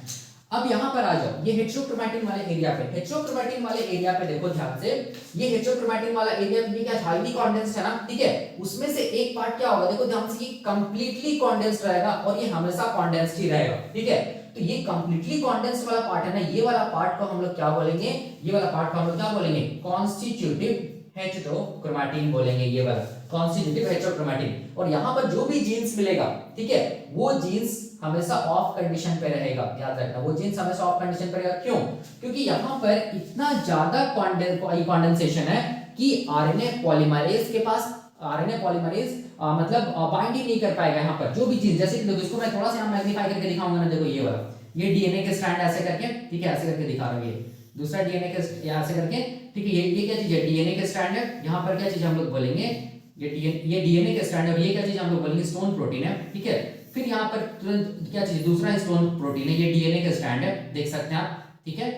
अब यहाँ पर आ जाओ, ये हेटेरोक्रोमैटिन वाले एरिया पे, हेटेरोक्रोमैटिन वाले एरिया पे देखो ध्यान से, ये हेटेरोक्रोमैटिन वाला एरिया भी क्या हाईली कॉन्डेंस्ड है ना, ठीक है। उसमें से एक पार्ट क्या होगा, देखो ध्यान से, ये कंप्लीटली कॉन्डेंस्ड रहेगा, और ये हमेशा कॉन्डेंस्ड ही रहेगा, ठीक है। तो ये कंप्लीटली कॉन्डेंस्ड वाला पार्ट है ना, ये वाला पार्ट को हम लोग क्या बोलेंगे, ये वाला पार्ट को हम लोग क्या बोलेंगे, कॉन्स्टिट्यूटिव हेटेरोक्रोमैटिन बोलेंगे, ये वाला कॉन्स्टिट्यूटिव हेटेरोक्रोमैटिन। और यहाँ पर जो भी जीन्स मिलेगा, ठीक है, वो जीन्स हमेशा ऑफ कंडीशन पे रहेगा, याद रखना, वो जीन्स हमेशा ऑफ कंडीशन पे रहेगा। क्यों? क्योंकि यहाँ पर इतना ज्यादा कॉन्डेंसेशन है कि आरएनए पॉलीमरेज के पास, आरएनए पॉलीमरेज मतलब बाइंड ही नहीं कर पाएगा यहाँ पर जो भी चीज। जैसे कि देखो, इसको मैं थोड़ा सा यहाँ मैग्नीफाई करके दिखाऊंगा ना, देखो ये वाला, ये डीएनए के स्ट्रैंड ऐसे करके, ठीक है, ऐसे करके दिखा रहा हूँ, ये दूसरा डीएनए के ऐसे करके, ठीक है, ये क्या चीज है, डीएनए के स्ट्रैंड है। यहाँ पर क्या चीज हम लोग बोलेंगे, ये डीएनए के स्ट्रैंड है, ये क्या चीज हम लोग बोलेंगे, स्टोन प्रोटीन है, ठीक है। फिर यहाँ पर तुरंत क्या चीज, दूसरा स्टोन प्रोटीन है, ये डीएनए के स्ट्रैंड है, देख सकते हैं आप, ठीक है।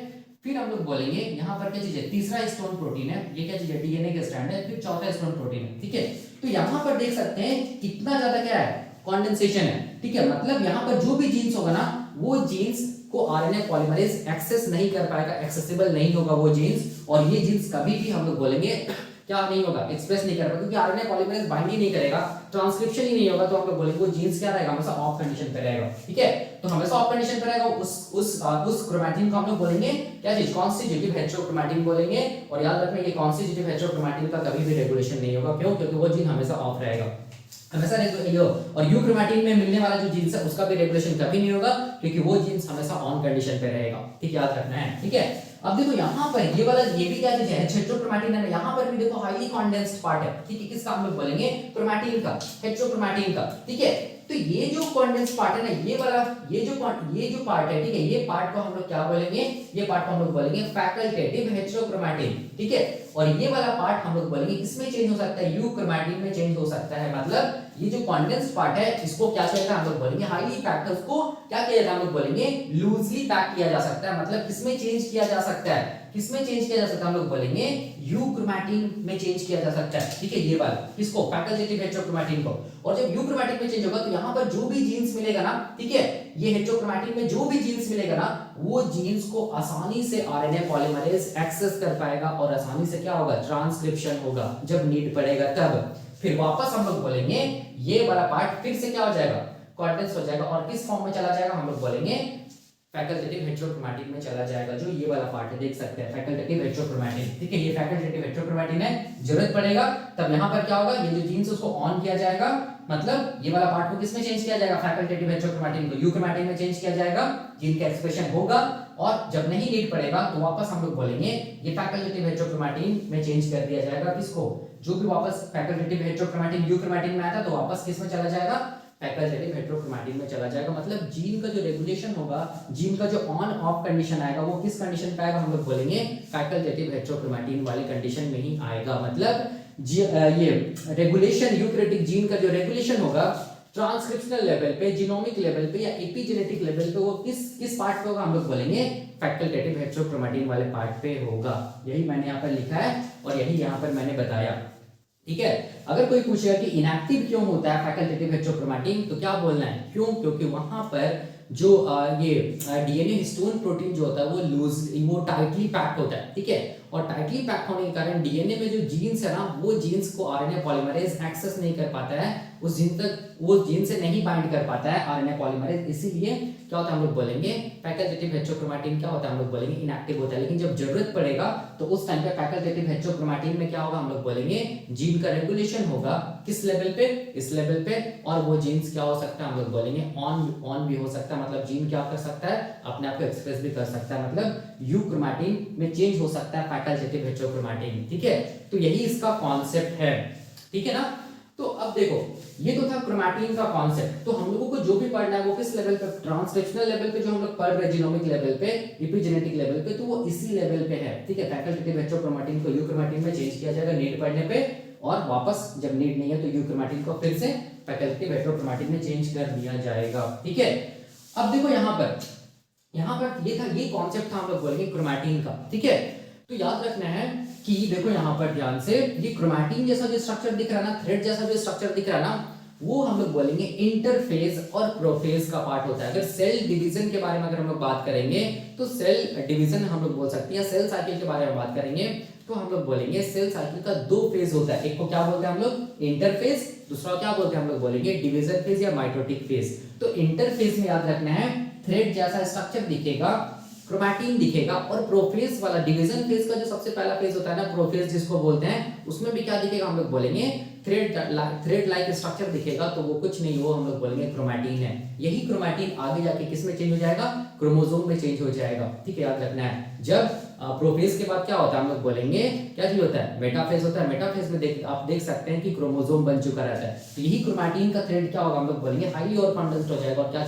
फिर हम लोग बोलेंगे यहाँ पर क्या चीज है, तीसरा स्टोन प्रोटीन है, ये क्या चीज है, डीएनए के स्ट्रैंड है। फिर चौथा स्टोन प्रोटीन है, ठीक है। तो यहाँ पर देख सकते हैं कितना ज्यादा क्या है, कंडेंसेशन है, ठीक है। मतलब यहाँ पर जो भी जीन्स होगा ना, वो जीन्स को आरएनए पॉलीमरेज एक्सेस नहीं कर पाएगा, एक्सेसिबल नहीं होगा वो जीन्स, और ये जीन्स कभी भी हम लोग बोलेंगे क्या नहीं होगा, एक्सप्रेस नहीं कर पाएगा, क्योंकि आरएनए पॉलीमरेज बाइंड ही नहीं करेगा, ट्रांसक्रिप्शन ही नहीं होगा, तो हम लोग बोलेंगे वो जीन्स क्या रहेगा, हमेशा ऑफ कंडीशन पे रहेगा, ठीक है। तो हमेशा ऑफ कंडीशन पे रहेगा, उस क्रोमैटिन को हम लोग बोलेंगे क्या चीज, कॉन्स्टिट्यूटिव हेटेरोक्रोमैटिन बोलेंगे। और याद रखना ये कॉन्स्टिट्यूटिव हेटेरोक्रोमैटिन का कभी भी रेगुलेशन नहीं होगा, क्यों, क्योंकि वो जीन हमेशा ऑफ रहेगा, हमेशा और यूक्रोमैटिन में मिलने वाला जो जीन्स है उसका भी रेगुलेशन कभी नहीं होगा, क्योंकि वो जीन्स हमेशा ऑन कंडीशन पे रहेगा, ठीक है, याद रखना है, ठीक है। अब देखो यहाँ पर ये वाला ये भी क्या चीज है, हेटेरोक्रोमैटिन है ना, यहाँ पर भी देखो हाईली कंडेंस्ड पार्ट है, ठीक है, किसका हम लोग बोलेंगे, क्रोमैटिन का, हेटेरोक्रोमैटिन का, ठीक है। तो ये जो कंडेंस्ड पार्ट है ना, ये वाला ये जो पार्ट है, ठीक है, ये पार्ट को हम लोग क्या बोलेंगे, ये पार्ट को हम लोग बोलेंगे फैकल्टेटिव हेटेरोक्रोमैटिन, ठीक है। और ये वाला पार्ट हम लोग बोलेंगे किसमें चेंज हो सकता है, यूक्रोमैटिन में चेंज हो सकता है। मतलब ये जो कंडेंस्ड पार्ट है इसको क्या कहते हैं हम लोग बोलेंगे हाईली पैक्ड, उसको क्या किया जाता है हम लोग बोलेंगे लूजली पैक किया जा सकता है। मतलब किसमें चेंज किया जा सकता है, किसमें चेंज किया जा सकता है, हम लोग बोलेंगे यूक्रोमैटिन में चेंज किया जा सकता है, ठीक है, ये वाला किसको, फैकल्टेटिव हेटेरोक्रोमैटिन को। और जब यूक्रोमैटिन में चेंज होगा तो यहाँ पर जो भी जीन्स मिलेगा ना, ठीक है, ये हेटेरोक्रोमैटिन में जो भी जीन्स मिलेगा ना, वो जीन्स को आसानी से आरएनए पॉलीमरेज एक्सेस कर पाएगा, और आसानी से क्या होगा, ट्रांसक्रिप्शन होगा, जब नीड पड़ेगा तब। फिर वापस हम लोग बोलेंगे ये वाला पार्ट फिर से क्या हो जाएगा, कंडेंस हो जाएगा, और किस फॉर्म में चला जाएगा, हम लोग बोलेंगे फैकल्टेटिव हेटेरोक्रोमैटिन में चला जाएगा। जो ये वाला पार्ट है देख सकते हैं, फैकल्टेटिव हेटेरोक्रोमैटिन, ठीक है, ये फैकल्टेटिव हेटेरोक्रोमैटिन है, जरूरत पड़ेगा तब यहाँ पर क्या होगा, ये जो जीन्स उसको ऑन किया जाएगा, मतलब ये वाला पार्ट को किसमें चेंज किया जाएगा, फैकल्टेटिव हेटेरोक्रोमैटिन को यूक्रोमैटिन में चेंज किया जाएगा, जीन का एक्सप्रेशन होगा, और जब नहीं नीड पड़ेगा तो वापस हम लोग बोलेंगे ये फैकल्टेटिव हेटेरोक्रोमैटिन में चेंज कर दिया जाएगा, किसको, जो भी वापस फैकल्टेटिव हेटेरोक्रोमैटिन यूक्रोमैटिन में आता तो वापस किसमें चला जाएगा, फैकल्टेटिव हेटेरोक्रोमैटिन में चला जाएगा। मतलब जीन का जो रेगुलेशन होगा, जीन का जो ऑन ऑफ कंडीशन आएगा, वो किस कंडीशन पे आएगा, हम लोग बोलेंगे फैकल्टेटिव हेटेरोक्रोमैटिन वाली कंडीशन में ही आएगा। मतलब ये रेगुलेशन यूकैरियोटिक जीन का जो रेगुलेशन होगा ट्रांसक्रिप्शनल लेवल पे, जीनोमिक लेवल पे या एपिजेनेटिक लेवल पे, वो किस पार्ट पे होगा, हम लोग बोलेंगे फैकल्टेटिव हेटेरोक्रोमैटिन वाले पार्ट पे होगा। यही मैंने यहाँ पर लिखा है और यही यहाँ पर मैंने बताया, ठीक है। अगर कोई पूछेगा कि इनएक्टिव क्यों होता है फैकल्टेटिव हेटेरोक्रोमैटिन, तो क्या बोलना है, क्यों, क्योंकि वहां पर जो ये डीएनए हिस्टोन प्रोटीन जो होता है वो वो टाइटली पैक्ड होता है, ठीक है, और टाइटली पैक होने के कारण डीएनए में जो जीन्स है ना, वो जीन्स को आरएनए पॉलीमरेज एक्सेस नहीं कर पाता है, उस जीन तक वो जीन से नहीं बाइंड कर पाता है आरएनए पॉलीमरेज, इसीलिए क्या होता है, हम लोग बोलेंगे फैकल्टेटिव हेटेरोक्रोमैटिन क्या होता है, हम लोग बोलेंगे इनएक्टिव होता है। लेकिन जब जरूरत पड़ेगा तो उस टाइम पे फैकल्टेटिव हेटेरोक्रोमैटिन में क्या होगा, हम लोग बोलेंगे जीन का रेगुलेशन होगा, किस लेवल पे, इस लेवल पे, और वो जीन्स क्या हो सकता है, हम लोग बोलेंगे ऑन भी हो सकता है। मतलब जीन क्या कर सकता है, अपने आप को एक्सप्रेस भी कर सकता है, मतलब यूक्रोमैटिन में चेंज हो सकता है फैकल्टेटिव हेटेरोक्रोमैटिन, ठीक है। तो यही इसका कॉन्सेप्ट है, ठीक है ना। तो अब देखो ये तो था क्रोमैटिन का कॉन्सेप्ट। तो हम लोगों को जो भी पढ़ना है वो किस लेवल पे, ट्रांसक्रिप्शनल लेवल पे जो हम लोग पढ़ रहे हैं, जीनोमिक लेवल पे, एपिजेनेटिक लेवल पे, तो वो इसी लेवल पे है, ठीक है। फैकल्टेटिव हेटेरोक्रोमैटिन को यूक्रोमैटिन में चेंज किया जाएगा नीड पड़ने पे, और वापस जब नीड नहीं है तो यूक्रोमैटिन को फिर से फैकल्टेटिव हेटेरोक्रोमैटिन में चेंज कर दिया जाएगा, ठीक है। अब देखो यहाँ पर ये था, ये कॉन्सेप्ट था हम लोग बोलेंगे क्रोमैटिन का, ठीक है। तो याद रखना है कि देखो यहाँ पर ध्यान से, ये क्रोमैटिन जैसा जो स्ट्रक्चर दिख रहा है ना, थ्रेड जैसा जो स्ट्रक्चर दिख रहा है ना, वो हम लोग बोलेंगे इंटरफेज और प्रोफेज का पार्ट होता है। अगर सेल डिवीजन के बारे में अगर हम लोग बात करेंगे तो सेल डिवीजन हम लोग बोल सकते हैं, सेल साइकिल के बारे में बात करेंगे तो हम लोग बोलेंगे सेल साइकिल का 2 फेज होता है, एक को क्या बोलते हैं हम लोग इंटरफेज, दूसरा क्या बोलते हैं हम लोग बोलेंगे डिवीजन फेज या माइटोटिक फेज। तो इंटरफेज में याद रखना है थ्रेड जैसा स्ट्रक्चर दिखेगा, क्रोमैटिन दिखेगा, और प्रोफेज वाला डिवीजन फेज का जो सबसे पहला फेज होता है ना, प्रोफेज जिसको बोलते हैं, उसमें भी क्या दिखेगा, हम लोग बोलेंगे थ्रेड लाइक स्ट्रक्चर दिखेगा, तो वो कुछ नहीं, वो हम लोग बोलेंगे क्रोमैटिन है। यही क्रोमैटिन आगे जाके किस में चेंज हो जाएगा, क्रोमोसोम में चेंज हो जाएगा, ठीक है, याद रखना है। जब प्रोफेज के बाद क्या होता है, हम लोग बोलेंगे क्या चीज होता है, मेटाफेज होता है। मेटाफेज में आप देख सकते हैं कि क्रोमोसोम बन चुका रहता है। तो यही क्रोमैटिन का थ्रेड क्या होगा, हम लोग बोलेंगे हाईली और कंडेंस्ड हो जाएगा, और क्या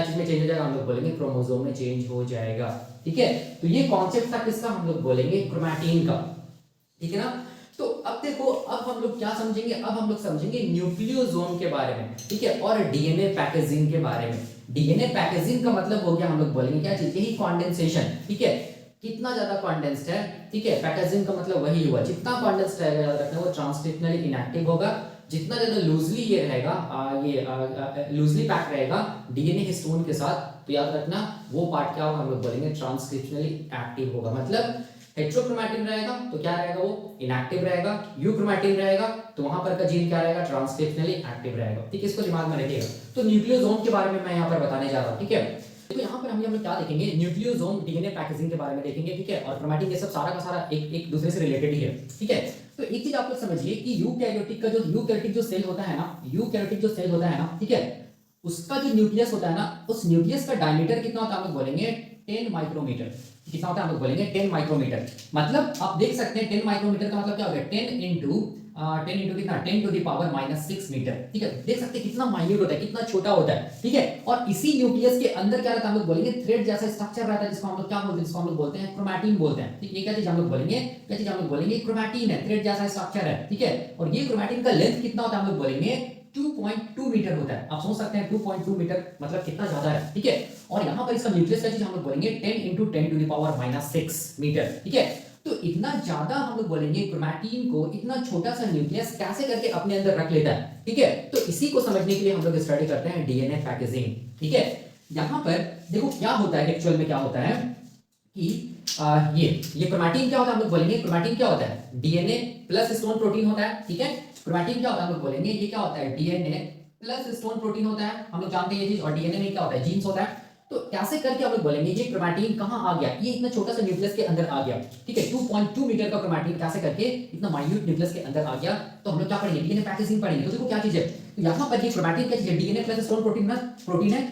चीज में चेंज हो जाएगा, हम लोग बोलेंगे क्रोमोसोम में चेंज हो जाएगा, ठीक है। तो ये कॉन्सेप्ट था किसका, हम लोग बोलेंगे क्रोमैटिन का, ठीक है ना। तो अब देखो, अब हम लोग क्या समझेंगे, अब हम लोग समझेंगे न्यूक्लियोसोम के बारे में, ठीक है, और डीएनए पैकेजिंग के बारे में। डीएनए पैकेजिंग का मतलब हो गया, हम लोग बोलेंगे क्या चीज, यही कंडेंसेशन, ठीक है, कितना ज्यादा कंडेंस्ड है, ठीक है। पैकेजिंग का मतलब वही हुआ, जितना कंडेंस्ड रहेगा, याद रखना वो ट्रांसक्रिप्शनली इनएक्टिव होगा, जितना ज्यादा लूजली ये रहेगा, ये लूजली पैक रहेगा डीएनए हिस्टोन के साथ, तो याद रखना वो पार्ट क्या होगा, हम लोग बोलेंगे ट्रांसक्रिप्शनली एक्टिव होगा। मतलब हेटेरोक्रोमैटिन रहेगा तो क्या रहेगा, वो इनएक्टिव रहेगा। यूक्रोमैटिन रहेगा तो वहां पर का जीन क्या रहेगा, ट्रांसक्रिप्शनली एक्टिव रहेगा। ठीक है, इसको दिमाग में रखिएगा। तो न्यूक्लियोसोम के बारे में मैं यहाँ पर बताने जा रहा हूँ। ठीक है, तो यहाँ पर हम लोग क्या देखेंगे, न्यूक्लियोसोम डीएनए पैकेजिंग के बारे में देखेंगे। ठीक है, और क्रोमैटिन ये सब सारा का सारा एक दूसरे से रिलेटेड ही है। ठीक है, तो एक चीज आप लोग समझिए कि यूकैरियोटिक का जो यूकैरियोटिक जो सेल होता है ना, यूकैरियोटिक जो सेल होता है ना, ठीक है, उसका जो न्यूक्लियस होता है ना, उस न्यूक्लियस का डायमीटर कितना होता है, हम लोग बोलेंगे 10 माइक्रोमीटर। कितना होता है, हम लोग बोलेंगे 10 माइक्रोमीटर। मतलब आप देख सकते हैं 10 माइक्रोमीटर का मतलब क्या होगा, 10 इंटू कितना, 10 टू द पावर -6 मीटर। ठीक है, देख सकते हैं कितना माइन्यूट होता है, कितना छोटा होता है। ठीक है, और इसी न्यूक्लियस के अंदर क्या रहता है, हम लोग बोलेंगे थ्रेड जैसा स्ट्रक्चर रहता है, जिसको हम लोग क्या बोलते हैं, जिसको हम लोग बोलते हैं क्रोमैटिन बोलते हैं। ठीक है, ये क्या चीज हम लोग बोलेंगे, क्या चीज हम लोग बोलेंगे, क्रोमैटिन है, थ्रेड जैसा स्ट्रक्चर है। ठीक है, और ये क्रोमैटिन का लेंथ कितना होता है, हम लोग बोलेंगे 2.2 मीटर होता है। आप सोच सकते हैं 2.2 मीटर मतलब कितना ज्यादा है। ठीक है, और यहाँ पर इसका न्यूक्लियस का चीज हम लोग बोलेंगे 10 into 10 to the power -6 metre. ठीक है, तो इतना ज्यादा हम लोग बोलेंगे क्रोमैटिन को इतना छोटा सा न्यूक्लियस कैसे करके अपने अंदर रख लेता है। ठीक है, तो इसी को समझने के लिए हम लोग स्टडी करते हैं डीएनए पैकेजिंग। ठीक है, यहाँ पर देखो क्या होता है, एक्चुअल में क्या होता है कि ये क्रोमैटिन क्या होता है, हम लोग बोलेंगे क्रोमैटिन क्या होता है, डीएनए प्लस हिस्टोन प्रोटीन होता है। ठीक है, क्रोमैटिन क्या होता है, हम लोग बोलेंगे ये क्या होता है, डीएनए प्लस हिस्टोन प्रोटीन होता है। हम लोग जानते हैं ये चीज, और डीएनए में क्या होता है, जीन्स होता है। तो कैसे करके हम लोग बोलेंगे ये क्रोमैटिन कहां आ गया, ये इतना छोटा सा न्यूक्लियस के अंदर आ गया। ठीक है, 2.2 मीटर का क्रोमैटिन कैसे करके इतना माइन्यूट न्यूक्लियस के अंदर आ गया। तो हम लोग क्या पढ़ेंगे, डीएनए पैकेजिंग पढ़ेंगे। तो देखो क्या चीज है, तो यहां पर ये क्रोमैटिन क्या चीज है, डीएनए प्लस हिस्टोन प्रोटीन है।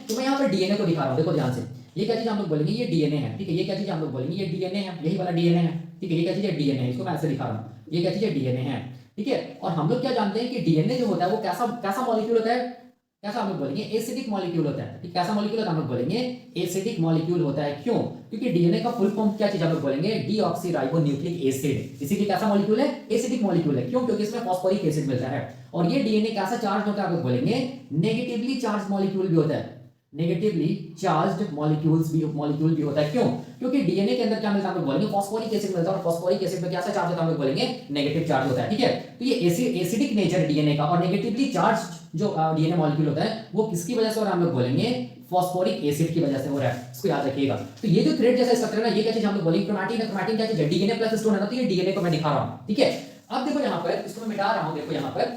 तो मैं यहां पर डीएनए को दिखा रहा हूं, देखो ध्यान से, ये क्या चीज हम लोग बोलेंगे, ये डीएनए है। ठीक है, ये क्या चीज हम लोग बोलेंगे, ये डीएनए है, यही वाला डीएनए है। ठीक है, ये क्या चीज है, डीएनए है, इसको मैं ऐसे दिखा रहा हूं, ये क्या चीज है, डीएनए है। ठीक है, और हम लोग क्या जानते हैं कि डीएनए जो होता है वो कैसा कैसा मॉलिक्यूल होता है, कैसा हम लोग बोलेंगे, एसिडिक मॉलिक्यूल होता है। ठीक, कैसा मॉलिक्यूल होता है, हम लोग बोलेंगे एसिडिक मॉलिक्यूल होता है। क्यों, क्योंकि डीएनए का फुल फॉर्म क्या चीज हम लोग बोलेंगे, डीऑक्सीराइबोन्यूक्लिक एसिड। इसीलिए कैसा मॉलिक्यूल है, एसिडिक मॉलिक्यूल है। क्यों, क्योंकि इसमें फास्फोरिक एसिड मिलता है। और ये डीएनए कैसा चार्ज होता है, हम लोग बोलेंगे नेगेटिवली चार्ज मॉलिक्यूल भी होता है, नेगेटिवली चार्ज्ड मॉलिक्यूल भी होता है। क्यों, क्योंकि डीएनए के अंदर क्या मिलता है, हम लोग बोलेंगे फास्फोरिक एसिड मिलता है, और फास्फोरिक एसिड में कैसा चार्ज होता है, हम लोग बोलेंगे नेगेटिव चार्ज होता है। ठीक है, तो ये एसिडिक नेचर डीएनए का, और नेगेटिवली चार्ज जो डीएनए मॉलिक्यूल होता है वो किसकी वजह से हो रहा है, हम लोग बोलेंगे फास्फोरिक एसिड की वजह से हो रहा है। इसको याद रखिएगा। तो ये जो थ्रेड जैसा स्ट्रक्चर है ना, ये क्या चीज हम लोग बोलेंगे क्रोमैटिन है। क्रोमैटिन क्या चीज है, डीएनए प्लस हिस्टोन है ना, तो ये डीएनए को मैं दिखा रहा हूं। ठीक है, अब देखो यहाँ पर, इसको मैं मिटा रहा हूं, देखो यहाँ पर,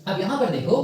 अब यहाँ पर देखो,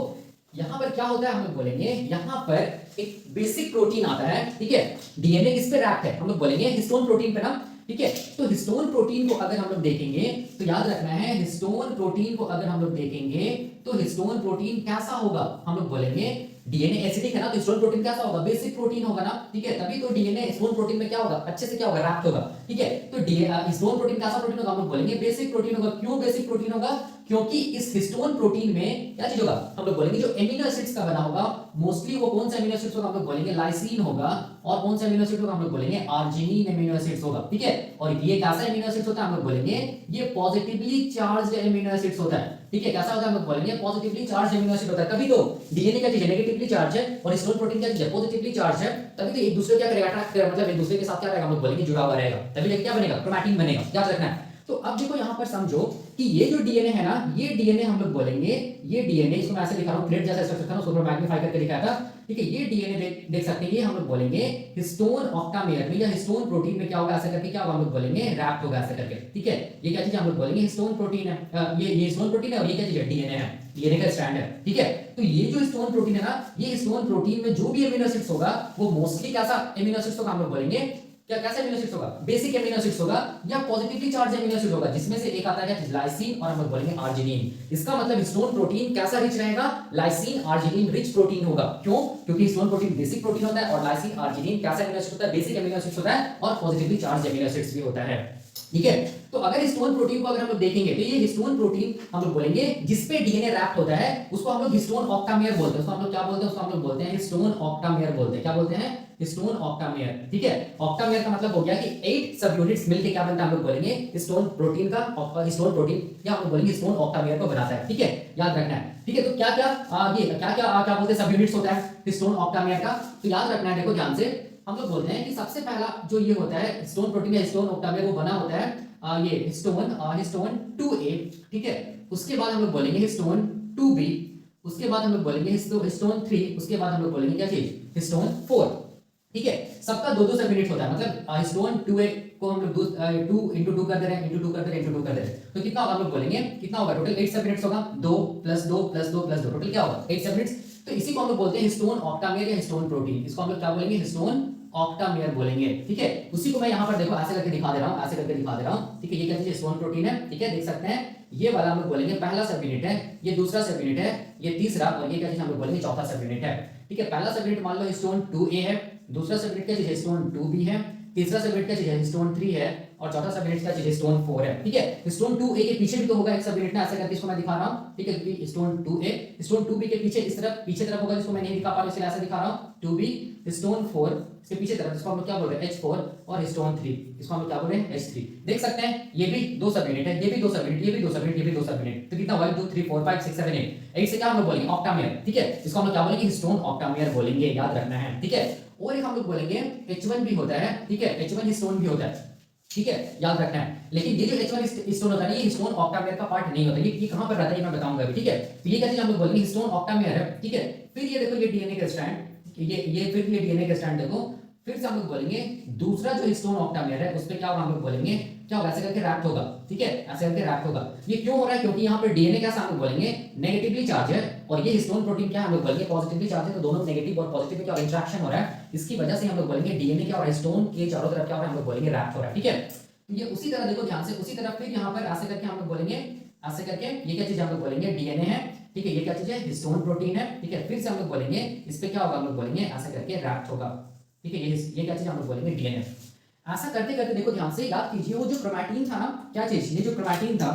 यहाँ पर क्या होता है, हम लोग बोलेंगे यहाँ पर एक बेसिक प्रोटीन आता है। ठीक है, डीएनए किस पे रैप्ड है, हम लोग बोलेंगे हिस्टोन प्रोटीन पे ना। ठीक है, तो हिस्टोन प्रोटीन को अगर हम लोग देखेंगे तो याद रखना है, हिस्टोन प्रोटीन को अगर हम लोग देखेंगे तो हिस्टोन प्रोटीन कैसा होगा, हम लोग बोलेंगे डीएनए एसिडिक है ना, तो हिस्टोन प्रोटीन कैसा होगा, बेसिक प्रोटीन होगा ना। ठीक है, तभी तो डीएनए हिस्टोन प्रोटीन में क्या होगा, अच्छे से क्या होगा, रैप्ड होगा। ठीक है, तो हिस्टोन प्रोटीन कैसा प्रोटीन होगा, हम लोग बोलेंगे बेसिक प्रोटीन होगा। क्यों बेसिक प्रोटीन होगा, क्योंकि इस हिस्टोन प्रोटीन में क्या चीज होगा, हम लोग बोलेंगे जो एमिनो एसिड्स का बना होगा, मोस्टली वो कौन सा एमिनो एसिड्स होगा, हम लोग बोलेंगे लाइसिन होगा, और कौन सा एमिनो एसिड होगा, हम लोग बोलेंगे आर्जिनिन एमिनो एसिड्स होगा। ठीक है, और ये कैसा एमिनो एसिड्स होता है, हम लोग बोलेंगे ये पॉजिटिवली चार्ज्ड एमिनो एसिड्स होता है। ठीक है, कैसा होता है, हम लोग बोलेंगे पॉजिटिवली चार्ज एमिनो एसिड होता है। तभी तो डीएनए क्या चीज है, नेगेटिवली चार्ज है, और हिस्टोन प्रोटीन क्या चीज है, पॉजिटिवली चार्ज है। तभी तो एक दूसरे क्या करेगा, अट्रैक्ट करेगा, मतलब एक दूसरे के साथ क्या रहेगा, हम लोग बोलेंगे जुड़ा हुआ रहेगा। तभी जाके क्या बनेगा, क्रोमैटिन बनेगा। याद रखना है। तो अब देखो यहाँ पर समझो कि ये जो डीएनए है ना, ये डीएनए हम लोग बोलेंगे, ये डीएनए, इसको मैं ऐसे लिखा रहा हूं, प्लेट जैसा स्ट्रक्चर था ना, उसको मैग्नीफाई करके दिखाया था। ठीक है, ये डीएनए देख सकते हैं, ये हम लोग बोलेंगे हिस्टोन ऑक्टामेयर में या हिस्टोन प्रोटीन में क्या होगा, ऐसा करके क्या होगा, हम लोग बोलेंगे रैप्ट होगा ऐसा करके। ठीक है, ये क्या चीज हम लोग बोलेंगे, हिस्टोन प्रोटीन है, ये हिस्टोन प्रोटीन है, और ये क्या चीज है, डीएनए है, डीएनए का स्ट्रैंड है। ठीक है, तो ये जो हिस्टोन प्रोटीन है ना, ये हिस्टोन प्रोटीन में जो भी एमिनो एसिड्स होगा वो मोस्टली कैसा एमिनो एसिड्स होगा, हम लोग बोलेंगे क्या, कैसा एमिनो एसिड्स होगा, बेसिक एमिनो एसिड्स होगा, या पॉजिटिवली चार्ज एमिनो एसिड होगा, जिसमें से एक आता है क्या, लाइसिन, और हम लोग बोलेंगे आर्जिनिन। इसका मतलब हिस्टोन प्रोटीन कैसा रिच रहेगा, लाइसिन आर्जिनिन रिच प्रोटीन होगा। क्यों, क्योंकि हिस्टोन प्रोटीन बेसिक प्रोटीन होता है, और लाइसिन आर्जिनिन कैसा एमिनो एसिड होता है, बेसिक एमिनो एसिड होता है, और पॉजिटिवली चार्ज एमिनो एसिड्स भी होता है। ठीक है, तो अगर हिस्टोन प्रोटीन को अगर हम लोग देखेंगे तो ये हिस्टोन प्रोटीन हम लोग बोलेंगे जिसपे डीएनए रैप्ट होता है, उसको हम लोग हिस्टोन ऑक्टामेयर बोलते हैं। उसको हम लोग क्या बोलते हैं, उसको हम लोग बोलते हैं हिस्टोन ऑक्टामेयर बोलते हैं। क्या बोलते हैं, हिस्टोन ऑक्टामेयर। ठीक है, ऑक्टामेयर का मतलब हो गया कि 8 सब यूनिट्स मिलके क्या बनता है, हम लोग बोलेंगे हिस्टोन प्रोटीन का, हिस्टोन प्रोटीन या हम लोग बोलेंगे हिस्टोन ऑक्टामेयर को बनाता है। ठीक है, याद रखना है। ठीक है, तो क्या क्या ये क्या क्या क्या बोलते हैं, सब यूनिट्स होता है हिस्टोन ऑक्टामेयर का। तो याद रखना है, देखो ध्यान से, हम लोग बोलते हैं कि सबसे पहला जो ये होता है हिस्टोन प्रोटीन या हिस्टोन ऑक्टामेयर, वो बना होता है ये हिस्टोन 2A। ठीक है, उसके बाद हम लोग बोलेंगे हिस्टोन 2b, उसके बाद हम लोग बोलेंगे हिस्टोन 3, उसके बाद हम लोग बोलेंगे क्या चीज, हिस्टोन 4। ठीक है, सबका 2-2 सब यूनिट होता है, मतलब हिस्टोन 2a को हम लोग 2 into 2 कर दे रहे हैं, into 2 कर दे रहे हैं, into 2 कर दे रहे हैं, तो कितना होगा हम लोग बोलेंगे, कितना होगा टोटल 8 सब यूनिट्स होगा, 2 + 2 + 2 + 2, टोटल क्या होगा 8 सब यूनिट्स। तो इसी को हम लोग बोलते हैं हिस्टोन ऑक्टामेयर या हिस्टोन प्रोटीन, इसको हम लोग क्या बोलेंगे, हिस्टोन ऑक्टामेयर बोलेंगे। ठीक है, उसी को मैं यहाँ पर देखो ऐसे करके दिखा दे रहा हूँ, ऐसे करके दिखा दे रहा हूँ। ठीक है, ये क्या चीज हिस्टोन प्रोटीन है। ठीक है, देख सकते हैं ये वाला हम लोग बोलेंगे पहला सब यूनिट है, ये दूसरा सब यूनिट है, ये तीसरा, और ये क्या चीज हम लोग बोलेंगे चौथा सब यूनिट है। ठीक है, पहला सब यूनिट मान लो हिस्टोन 2a है, दूसरा सब यूनिट क्या चीज हिस्टोन 2b है, तीसरा सब यूनिट क्या चीज हिस्टोन 3 है, और चौथा सब यूनिट क्या चीज हिस्टोन 4 है। ठीक है, हिस्टोन 2a के पीछे भी तो होगा एक सब यूनिट ना, ऐसे करके इसको मैं दिखा रहा हूं। ठीक है, क्योंकि हिस्टोन 2a हिस्टोन 2b के पीछे इस तरफ पीछे तरफ होगा, जिसको मैं नहीं दिखा पा रहा हूं इसलिए ऐसे दिखा रहा हूं। 2b हिस्टोन 4 इसके पीछे तरफ, जिसको हम लोग क्या बोल रहे हैं H4, और हिस्टोन 3 इसको हम लोग क्या बोल रहे हैं H3। देख सकते हैं ये भी 2 सब यूनिट है, ये भी 2 सब यूनिट, ये भी 2 सब यूनिट, ये भी 2 सब यूनिट, तो कितना हुआ 1 2 3 4 5 6 7 8 8 से क्या हम लोग बोलेंगे ऑक्टामेयर। ठीक है, इसको हम लोग क्या बोलेंगे हिस्टोन ऑक्टामेयर बोलेंगे, याद रखना है। ठीक है, और एक हम लोग बोलेंगे H1 भी होता है। ठीक है, H1 हिस्टोन भी होता है। ठीक है, याद रखना है। लेकिन ये जो H1 हिस्टोन होता है ना, ये हिस्टोन ऑक्टामेयर का पार्ट नहीं होता, ये कहां पर रहता है ये मैं बताऊंगा अभी। ठीक है, तो ये क्या चीज हम लोग बोलेंगे हिस्टोन ऑक्टामेयर है। ठीक है, फिर ये देखो ये डीएनए का स्ट्रैंड, ये फिर ये डीएनए का स्ट्रैंड देखो, फिर से हम लोग बोलेंगे दूसरा जो हिस्टोन ऑक्टामेयर है उस पे क्या होगा हम लोग बोलेंगे, क्या होगा ऐसे करके रैप्ट होगा। ठीक है, ऐसे करके रैप्ट होगा। ये क्यों हो रहा है, क्योंकि यहाँ पर डीएनए क्या हम लोग बोलेंगे नेगेटिवली चार्ज है, और ये हिस्टोन प्रोटीन क्या हम लोग बोलेंगे पॉजिटिवली चार्ज है, तो दोनों नेगेटिव और पॉजिटिव में क्या इंटरेक्शन हो रहा है, इसकी वजह से हम लोग बोलेंगे डीएनए क्या और हिस्टोन के चारों तरफ क्या हो रहा है हम लोग बोलेंगे रैप्ट हो रहा है। ठीक है, तो ये उसी तरह देखो ध्यान से, उसी तरह फिर यहाँ पर ऐसे करके हम लोग बोलेंगे, ऐसे करके ये क्या चीज हम लोग बोलेंगे डीएनए है। ठीक है, ये क्या चीज है हिस्टोन प्रोटीन है। ठीक है, फिर से हम लोग बोलेंगे इस पे क्या होगा हम लोग बोलेंगे ऐसे करके रैप्ट होगा। ठीक है, ये क्या चीज हम लोग बोलेंगे डीएनए। ऐसा करते करते देखो ध्यान से याद कीजिए, वो जो क्रोमैटिन था ना, क्या चीज, ये जो क्रोमैटिन था,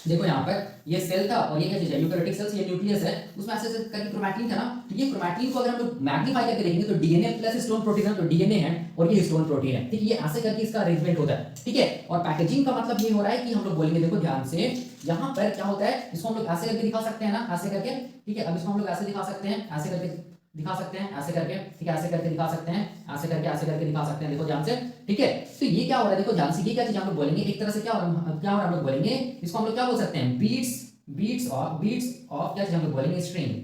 देखो यहाँ पर ये सेल था और ये क्या चीज है यूकैरियोटिक सेल्स, ये न्यूक्लियस है, उसमें ऐसे ऐसे करके क्रोमैटिन था ना, तो ये क्रोमैटिन को अगर हम लोग मैग्नीफाई करके देखेंगे तो डीएनए प्लस हिस्टोन प्रोटीन है, तो डीएनए है और ये हिस्टोन प्रोटीन है। ठीक है, ये ऐसे करके इसका अरेंजमेंट होता है। ठीक है, और पैकेजिंग का मतलब ये हो रहा है कि हम लोग बोलेंगे देखो ध्यान से, यहाँ पर क्या होता है, इसको हम लोग ऐसे करके दिखा सकते हैं ना, ऐसे करके। ठीक है, अब इसको हम लोग ऐसे दिखा सकते हैं, ऐसे करके दिखा सकते हैं, ऐसे करके। ठीक है, ऐसे करके दिखा सकते हैं, ऐसे करके दिखा सकते हैं, देखो ध्यान से। ठीक है, तो ये क्या हो रहा है देखो ध्यान से, ये क्या चीज हम लोग बोलेंगे एक तरह से क्या हो रहा है हम लोग बोलेंगे, इसको हम लोग क्या बोल सकते हैं बीट्स ऑफ क्या चीज हम लोग बोलेंगे स्ट्रिंग।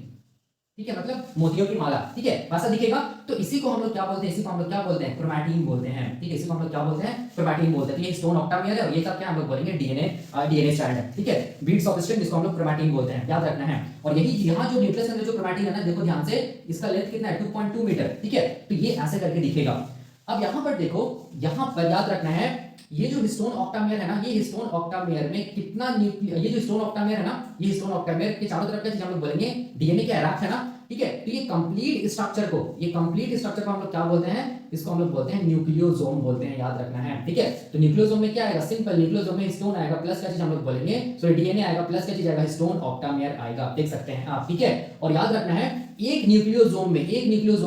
ठीक है, मतलब मोतियों की माला। ठीक है, वैसा दिखेगा, तो इसी को हम लोग क्या बोलते हैं, इसी को हम लोग क्या बोलते हैं क्रोमैटिन बोलते हैं। ठीक है, इसी को हम लोग क्या बोलते हैं क्रोमैटिन बोलते हैं। तो ये हिस्टोन ऑक्टामेयर है और ये सब क्या हम लोग बोलेंगे डीएनए स्ट्रैंड है। ठीक है, बीट्स ऑफ स्ट्रिंग जिसको हम लोग क्रोमैटिन बोलते हैं, याद रखना है। और यही यहाँ जो न्यूक्लियस के अंदर जो क्रोमैटिन है ना, देखो ध्यान से, इसका लेंथ कितना है 2.2 मीटर। ठीक है, तो ये ऐसे करके दिखेगा। अब यहाँ पर देखो, यहाँ पर याद रखना है, ये जो हिस्टोन ऑक्टामेयर है ना, ये हिस्टोन ऑक्टामेयर में कितना ये जो हिस्टोन ऑक्टामेयर है ना, ये हिस्टोन ऑक्टामेयर के चारों तरफ क्या चीज हम लोग बोलेंगे डीएनए के रैप है ना। ठीक है, तो ये कंप्लीट स्ट्रक्चर को हम लोग क्या बोलते हैं, इसको हम लोग बोलते हैं न्यूक्लियोसोम बोलते हैं, याद रखना है। ठीक है, तो न्यूक्लियोसोम में क्या आएगा, सिंपल न्यूक्लियोसोम में हिस्टोन आएगा प्लस क्या चीज हम लोग बोलेंगे, सॉरी डीएनए आएगा प्लस क्या चीज आएगा हिस्टोन ऑक्टामेयर आएगा, देख सकते हैं आप। ठीक है, और याद रखना है एक न्यूक्लियोसोम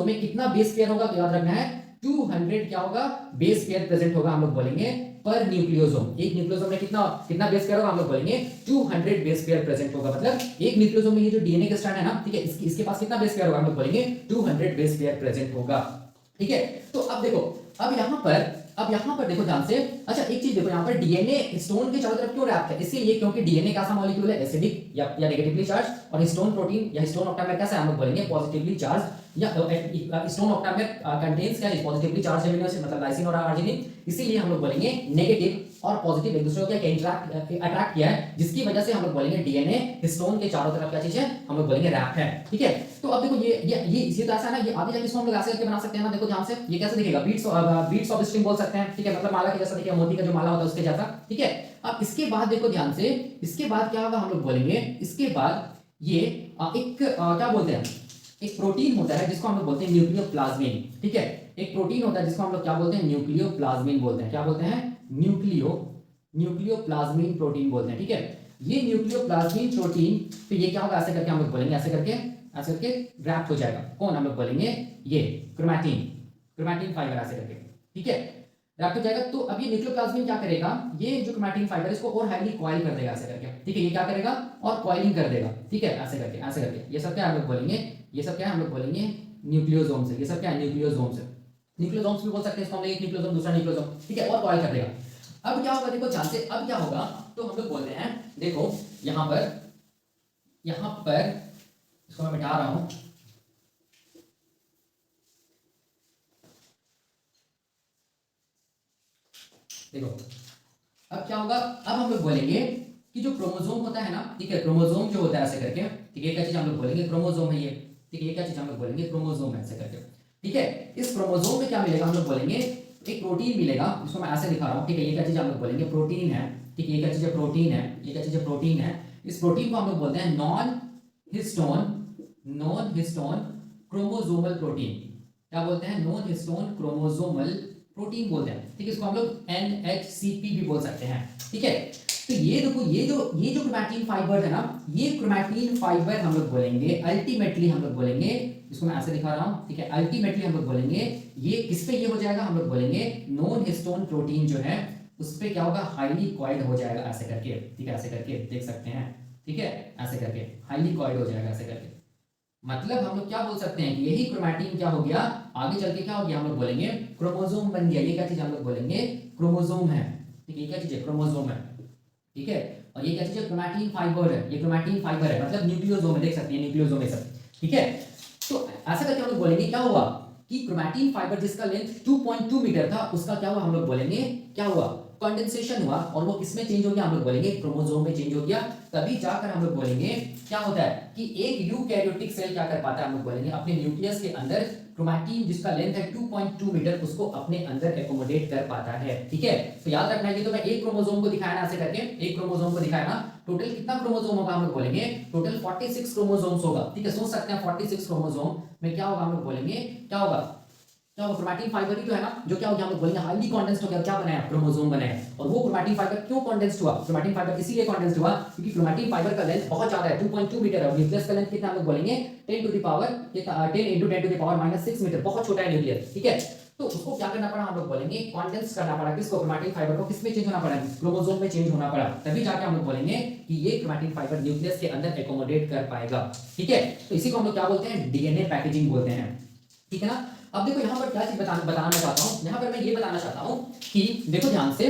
में कितना बेस पेयर होगा, तो याद रखना है 200 क्या होगा बेस पेयर प्रेजेंट होगा, हम लोग बोलेंगे पर न्यूक्लियोसोम। एक न्यूक्लियोसोम में कितना बेस पेयर होगा, हम लोग बोलेंगे 200 बेस पेयर प्रेजेंट होगा। मतलब एक न्यूक्लियोसोम में ये जो डीएनए का स्ट्रैंड है ना, ठीक है, इसके पास कितना बेस पेयर होगा, हम लोग बोलेंगे 200 बेस पेयर प्रेजेंट होगा। ठीक है, तो अब देखो, अब यहाँ पर देखो ध्यान से। अच्छा, एक चीज देखो, यहाँ पर डीएनए हिस्टोन के चारों तरफ क्यों रैप्ड है, इसीलिए क्योंकि डीएनए कैसा मॉलिक्यूल है, एसिडिक या नेगेटिवली चार्ज, और हिस्टोन प्रोटीन या हिस्टोन ऑक्टामेयर कैसा है, हम लोग बोलेंगे पॉजिटिवली चार्ज, या हिस्टोन ऑक्टामेयर कंटेन्स क्या है पॉजिटिवली चार्ज एमिनो एसिड, मतलब लाइसिन और आर्जिनिन, इसीलिए हम लोग बोलेंगे नेगेटिव और पॉजिटिव एक दूसरे को क्या अट्रैक्ट किया है, जिसकी वजह से हम लोग बोलेंगे डीएनए हिस्टोन के चारों तरफ क्या चीज है, हम लोग बोलेंगे रैप है। ठीक है, तो अब देखो ये इसी तरह से ना, ये आगे जाके इसको हम लोग ऐसे करके बना सकते हैं ना, देखो ध्यान से, ये कैसे दिखेगा बीट्स ऑफ स्ट्रिंग बोल सकते हैं। ठीक है, मतलब माला के जैसा दिखेगा, मोती का जो माला होता है उसके जैसा। ठीक है, अब इसके बाद देखो ध्यान से, इसके बाद क्या होगा हम लोग बोलेंगे, इसके बाद ये क्या बोलते हैं, एक प्रोटीन होता है जिसको हम लोग बोलते हैं न्यूक्लियोप्लाज्मिन। ठीक है, एक प्रोटीन होता है जिसको हम लोग क्या बोलते हैं न्यूक्लियोप्लाज्मिन बोलते हैं, क्या बोलते हैं न्यूक्लियोप्लाज्मिन प्रोटीन बोलते हैं। ठीक है, ये न्यूक्लियोप्लाज्मिन प्रोटीन, तो ये क्या होगा ऐसे करके हम लोग बोलेंगे, ऐसे करके रैप्ट हो जाएगा, कौन हम लोग बोलेंगे ये क्रोमैटिन फाइबर ऐसे करके। ठीक है, रैप्ट हो जाएगा। तो अब ये न्यूक्लियोप्लाज्मिन क्या करेगा, ये जो क्रोमैटिन फाइबर इसको और हाईली कॉइल कर देगा ऐसे करके। ठीक है, ये क्या करेगा और कॉइलिंग कर देगा। ठीक है, ऐसे करके ये सब क्या हम लोग बोलेंगे, ये सब क्या हम लोग बोलेंगे न्यूक्लियोसोम से, ये सब क्या है न्यूक्लियोसोम से, न्यूक्लियोसोम्स भी बोल सकते हैं इसको हम, एक न्यूक्लियोसोम दूसरा न्यूक्लियोसोम। ठीक है, और कॉइल कर देगा। अब क्या होगा देखो ध्यान से, अब क्या होगा, तो हम लोग बोलते हैं देखो यहाँ पर यहां पर इसको मैं मिटा रहा हूं। देखो अब क्या होगा, अब हम लोग बोलेंगे कि जो क्रोमोसोम होता है ना, ठीक है, क्रोमोसोम जो होता है ऐसे करके, ठीक है, क्या चीज हम लोग बोलेंगे, क्रोमोसोम है ये, ठीक है, ये क्या चीज हम लोग बोलेंगे, क्रोमोसोम है ऐसे करके, ठीक है। इस क्रोमोसोम में क्या मिलेगा, हम लोग बोलेंगे एक प्रोटीन मिलेगा, इसको मैं ऐसे दिखा रहा हूँ, ठीक है, ये क्या चीज हम लोग बोलेंगे, प्रोटीन है, ठीक है, ये क्या चीज है, प्रोटीन है, ये क्या चीज है, प्रोटीन है। इस प्रोटीन को हम लोग बोलते हैं नॉन हिस्टोन क्रोमोसोमल प्रोटीन। क्या बोलते हैं, नॉन हिस्टोन क्रोमोसोमल प्रोटीन बोलते हैं, ठीक है, इसको हम लोग NHCP भी बोल सकते हैं, ठीक है। तो ये देखो, ये जो क्रोमैटिन फाइबर है ना, ये क्रोमैटिन फाइबर हम लोग बोलेंगे अल्टीमेटली, हम लोग बोलेंगे, इसको मैं ऐसे दिखा रहा हूं, ठीक है, अल्टीमेटली हम लोग बोलेंगे ये किस पे ये हो जाएगा, हम लोग बोलेंगे नॉन हिस्टोन प्रोटीन जो है उस पे क्या होगा, हाईली कॉइल्ड हो जाएगा ऐसे करके, ठीक है, ऐसे करके देख सकते हैं, ठीक है, ऐसे करके हाईली कॉइल्ड हो जाएगा ऐसे करके। मतलब हम लोग क्या बोल सकते हैं कि यही क्रोमैटिन क्या हो गया, आगे चल के क्या हो गया, हम लोग बोलेंगे क्रोमोसोम बन गया। ये क्या चीज हम लोग बोलेंगे, क्रोमोसोम है, ठीक है, ये क्या चीज है, क्रोमोसोम है, ठीक है। और ये क्या चीज है, क्रोमैटिन फाइबर है, ये क्रोमैटिन फाइबर है, मतलब न्यूक्लियोसोम है, देख सकते हैं न्यूक्लियोसोम है सब, ठीक है। तो ऐसा करके हम लोग बोलेंगे क्या हुआ कि क्रोमैटिन फाइबर जिसका लेंथ 2.2 मीटर था उसका क्या हुआ, हम लोग बोलेंगे क्या हुआ, कंडेंसेशन हुआ, और वो किसमें चेंज हो गया, हम लोग बोलेंगे क्रोमोसोम में चेंज हो गया। तभी जाकर हम लोग बोलेंगे क्या होता है कि एक यूकैरियोटिक सेल क्या कर पाता है, हम लोग बोलेंगे अपने न्यूक्लियस के अंदर क्रोमैटिन जिसका लेंथ है 2.2 मीटर उसको अपने अंदर एकोमोडेट कर पाता है, ठीक है। तो याद रखना है, ये तो मैं एक क्रोमोसोम को दिखाया ना ऐसे करके, एक क्रोमोसोम को दिखाया ना, टोटल कितना क्रोमोसोम होगा, हम लोग बोलेंगे टोटल 46 क्रोमोसोम्स होगा, ठीक है। सोच सकते हैं 46 क्रोमोसोम में क्या होगा, हम लोग बोलेंगे क्या होगा, क्या होगा, क्रोमैटिन फाइबर ही तो है ना, जो क्या हो गया, हम लोग बोलेंगे हाईली कंडेंस्ड हो गया, क्या बनाया, क्रोमोसोम बनाया। और वो क्रोमैटिन फाइबर क्यों कंडेंस्ड हुआ, क्रोमैटिन फाइबर इसीलिए कंडेंस्ड हुआ क्योंकि क्रोमैटिन फाइबर का लेंथ बहुत ज्यादा है, 2.2 मीटर है, न्यूक्लियस का लेंथ कितना, हम लोग बोलेंगे 10 to the power 10 into 10 to the power -6 metre, बहुत छोटा है न्यूक्लियस, ठीक है। तो उसको क्या करना पड़ा, हम लोग बोलेंगे कंडेंस करना पड़ा, किसको, क्रोमैटिन फाइबर को किसमें चेंज होना पड़ा, क्रोमोसोम में चेंज होना पड़ा, तभी जाके हम लोग बोलेंगे कि ये क्रोमैटिन फाइबर न्यूक्लियस के अंदर एकोमोडेट कर पाएगा, ठीक है। तो इसी को हम लोग क्या बोलते हैं, डीएनए पैकेजिंग बोलते हैं, ठीक है ना। अब देखो यहाँ पर क्या चीज बताना मैं चाहता हूँ, यहाँ पर मैं ये बताना चाहता हूँ कि देखो ध्यान से,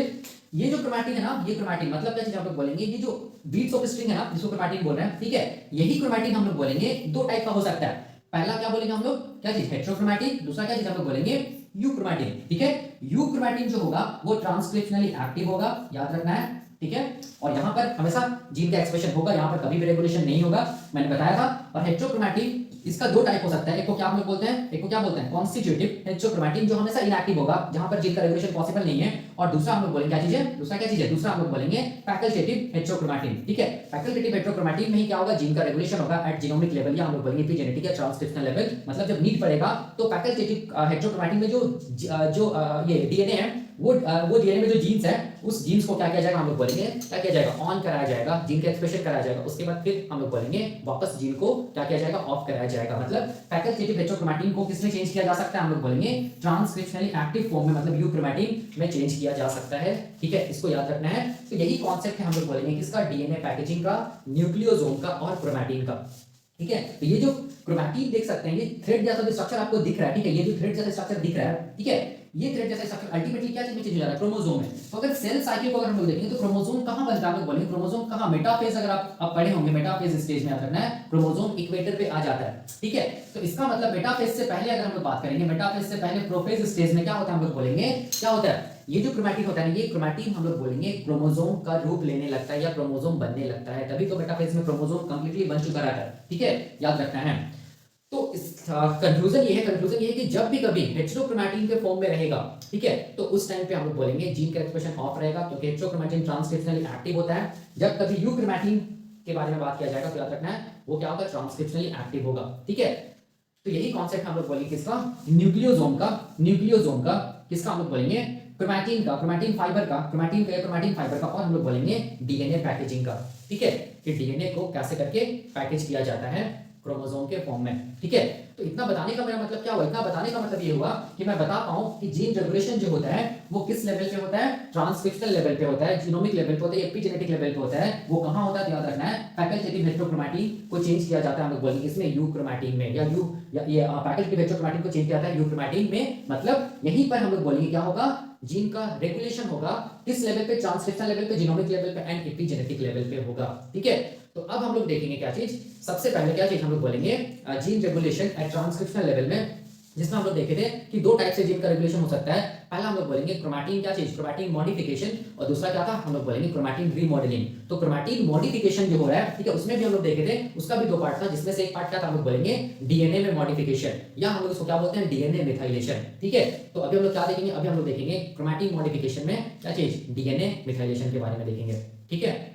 ये जो क्रोमैटिन है ना, ये क्रोमैटिन मतलब क्या चीज हम लोग बोलेंगे, ये जो बीट्स ऑफ स्ट्रिंग है ना जिसको क्रोमैटिन बोल रहे हैं, ठीक है, यही क्रोमैटिन हम लोग बोलेंगे दो टाइप का हो सकता है। पहला क्या बोलेंगे हम लोग, क्या चीज, हेटेरोक्रोमैटिन, दूसरा क्या चीज हम लोग बोलेंगे यूक्रोमैटिन, ठीक है। यूक्रोमैटिन जो होगा वो ट्रांसक्रिप्शनली एक्टिव होगा, याद रखना है, ठीक है। और यहाँ पर हमेशा जीन का एक्सप्रेशन होगा, यहाँ पर कभी भी रेगुलेशन नहीं होगा, मैंने बताया था। और हेटेरोक्रोमैटिन इसका दो टाइप हो सकता है, एक को क्या हम लोग बोलते हैं, एक को क्या बोलते हैं, कॉन्स्टिट्यूटिव हेटेरोक्रोमैटिन जो हमेशा इनएक्टिव होगा, जहां पर जीन का रेगुलेशन पॉसिबल नहीं है। और दूसरा हम लोग बोलेंगे क्या चीज है, दूसरा क्या चीज है, दूसरा हम लोग बोलेंगे फैकल्टेटिव हेटेरोक्रोमैटिन, ठीक है। फैकल्टेटिव हेटेरोक्रोमैटिन में ही क्या होगा, जीन का रेगुलेशन होगा एट जीनोमिक लेवल, या हम लोग बोलेंगे एपिजेनेटिक या ट्रांसक्रिप्शनल लेवल, मतलब जब नीड पड़ेगा तो फैकल्टेटिव हेटेरोक्रोमैटिन में जो ये डीएनए है वो डीएनए में जो जीन्स है उस जीन्स को क्या किया जाएगा, हम लोग बोलेंगे क्या किया जाएगा, ऑन कराया जाएगा, जीन का एक्सप्रेशन कराया जाएगा, उसके बाद फिर हम लोग बोलेंगे वापस जीन को क्या किया जाएगा, ऑफ कराया जाएगा। मतलब फैकल्टेटिव हेटेरोक्रोमैटिन को किसमें चेंज किया जा सकता है, हम लोग बोलेंगे ट्रांसक्रिप्शनली एक्टिव फॉर्म में, मतलब यूक्रोमैटिन में चेंज किया जा सकता है, ठीक है, इसको याद रखना है। तो यही कॉन्सेप्ट है, हम लोग बोलेंगे किसका, डीएनए पैकेजिंग का, न्यूक्लियोसोम का और क्रोमैटिन का, ठीक है। तो ये जो क्रोमैटिन देख सकते हैं, ये थ्रेड जैसा जो स्ट्रक्चर आपको दिख रहा है, ठीक है, ये जो थ्रेड जैसा स्ट्रक्चर दिख रहा है, ठीक है, ये थ्रेड जैसा स्ट्रक्चर अल्टीमेटली क्या चीज में चेंज हो जा रहा है, क्रोमोसोम में। तो अगर सेल साइकिल को अगर हम लोग देखेंगे तो क्रोमोसोम कहां बनता है, हम लोग बोलेंगे क्रोमोसोम कहां, मेटाफेज, अगर आप पढ़े होंगे मेटाफेज स्टेज में, याद रखना है क्रोमोसोम इक्वेटर पे आ जाता है, ठीक है। तो इसका मतलब मेटाफेज से पहले अगर हम लोग बात करेंगे, मेटाफेज से पहले प्रोफेज स्टेज में क्या होता है, हम लोग बोलेंगे क्या होता है, ये जो क्रोमैटिन होता है ना, ये क्रोमैटिन हम लोग बोलेंगे क्रोमोसोम का रूप लेने लगता है या क्रोमोसोम बनने लगता है, तभी तो मेटाफेज में क्रोमोसोम कंप्लीटली बन चुका रहता है, ठीक है, याद रखना है। तो इस कंक्लूजन ये है कि जब भी कभी हेटेरोक्रोमैटिन के फॉर्म में रहेगा, ठीक है, तो उस टाइम पे हम लोग बोलेंगे जीन का एक्सप्रेशन ऑफ रहेगा, क्योंकि हेटेरोक्रोमैटिन ट्रांसक्रिप्शनली एक्टिव होता है। जब कभी यूक्रोमैटिन के बारे में बात किया जाएगा तो याद रखना है वो क्या होगा, ट्रांसक्रिप्शनली एक्टिव होगा, ठीक है। तो यही कॉन्सेप्ट हम लोग बोलेंगे किसका, न्यूक्लियोसोम का किसका हम लोग बोलेंगे, क्रोमैटिन का, क्रोमैटिन फाइबर का, क्रोमैटिन फाइबर का, और हम लोग बोलेंगे डीएनए पैकेजिंग का, ठीक है, कि डीएनए को कैसे करके पैकेज किया जाता है क्रोमोसोम के फॉर्म में, ठीक है। तो इतना बताने का मेरा मतलब क्या हुआ, इतना बताने का मतलब ये हुआ कि मैं बता पाऊं कि जीन रेगुलेशन जो होता है वो किस लेवल पे होता है, ट्रांसक्रिप्शनल लेवल पे होता है, जीनोमिक लेवल पे होता है, एपिजेनेटिक लेवल पे होता है। वो कहां होता है, तो याद रखना है फैकल्टेटिव हेटेरोक्रोमैटिन को चेंज किया जाता है, हम लोग बोलेंगे इसमें यूक्रोमैटिन में, या ये फैकल्टेटिव हेटेरोक्रोमैटिन को चेंज किया जाता है यूक्रोमैटिन में। मतलब यहीं पर हम लोग बोलेंगे क्या होगा, जीन का रेगुलेशन होगा किस लेवल पे, ट्रांसक्रिप्शनल लेवल पे, जीनोमिक लेवल पे एंड एपिजेनेटिक लेवल पे होगा, ठीक है। तो अब हम लोग देखेंगे क्या चीज, सबसे पहले क्या चीज हम लोग बोलेंगे gene regulation at transcriptional level में, जिसमें हम लोग देखे थे कि दो टाइप से जीन का रेगुलेशन हो सकता है। पहला हम लोग बोलेंगे क्रोमैटिन क्या चीज, क्रोमैटिन मॉडिफिकेशन, और दूसरा क्या था हम लोग बोलेंगे क्रोमैटिन रीमॉडलिंग। तो क्रोमैटिन मॉडिफिकेशन जो हो रहा है, ठीक है, उसमें भी हम लोग देखे थे, उसका भी दो पार्ट था, जिसमें से एक पार्ट क्या था हम लोग बोलेंगे डीएनए में मॉडिफिकेशन, या हम लोग इसको क्या बोलते हैं डीएनए मिथाइलेशन, ठीक है। तो अभी हम लोग क्या देखेंगे, अभी हम लोग देखेंगे क्रोमैटिन मॉडिफिकेशन में क्या चीज, डीएनए मिथाइलेशन के बारे में देखेंगे, ठीक है।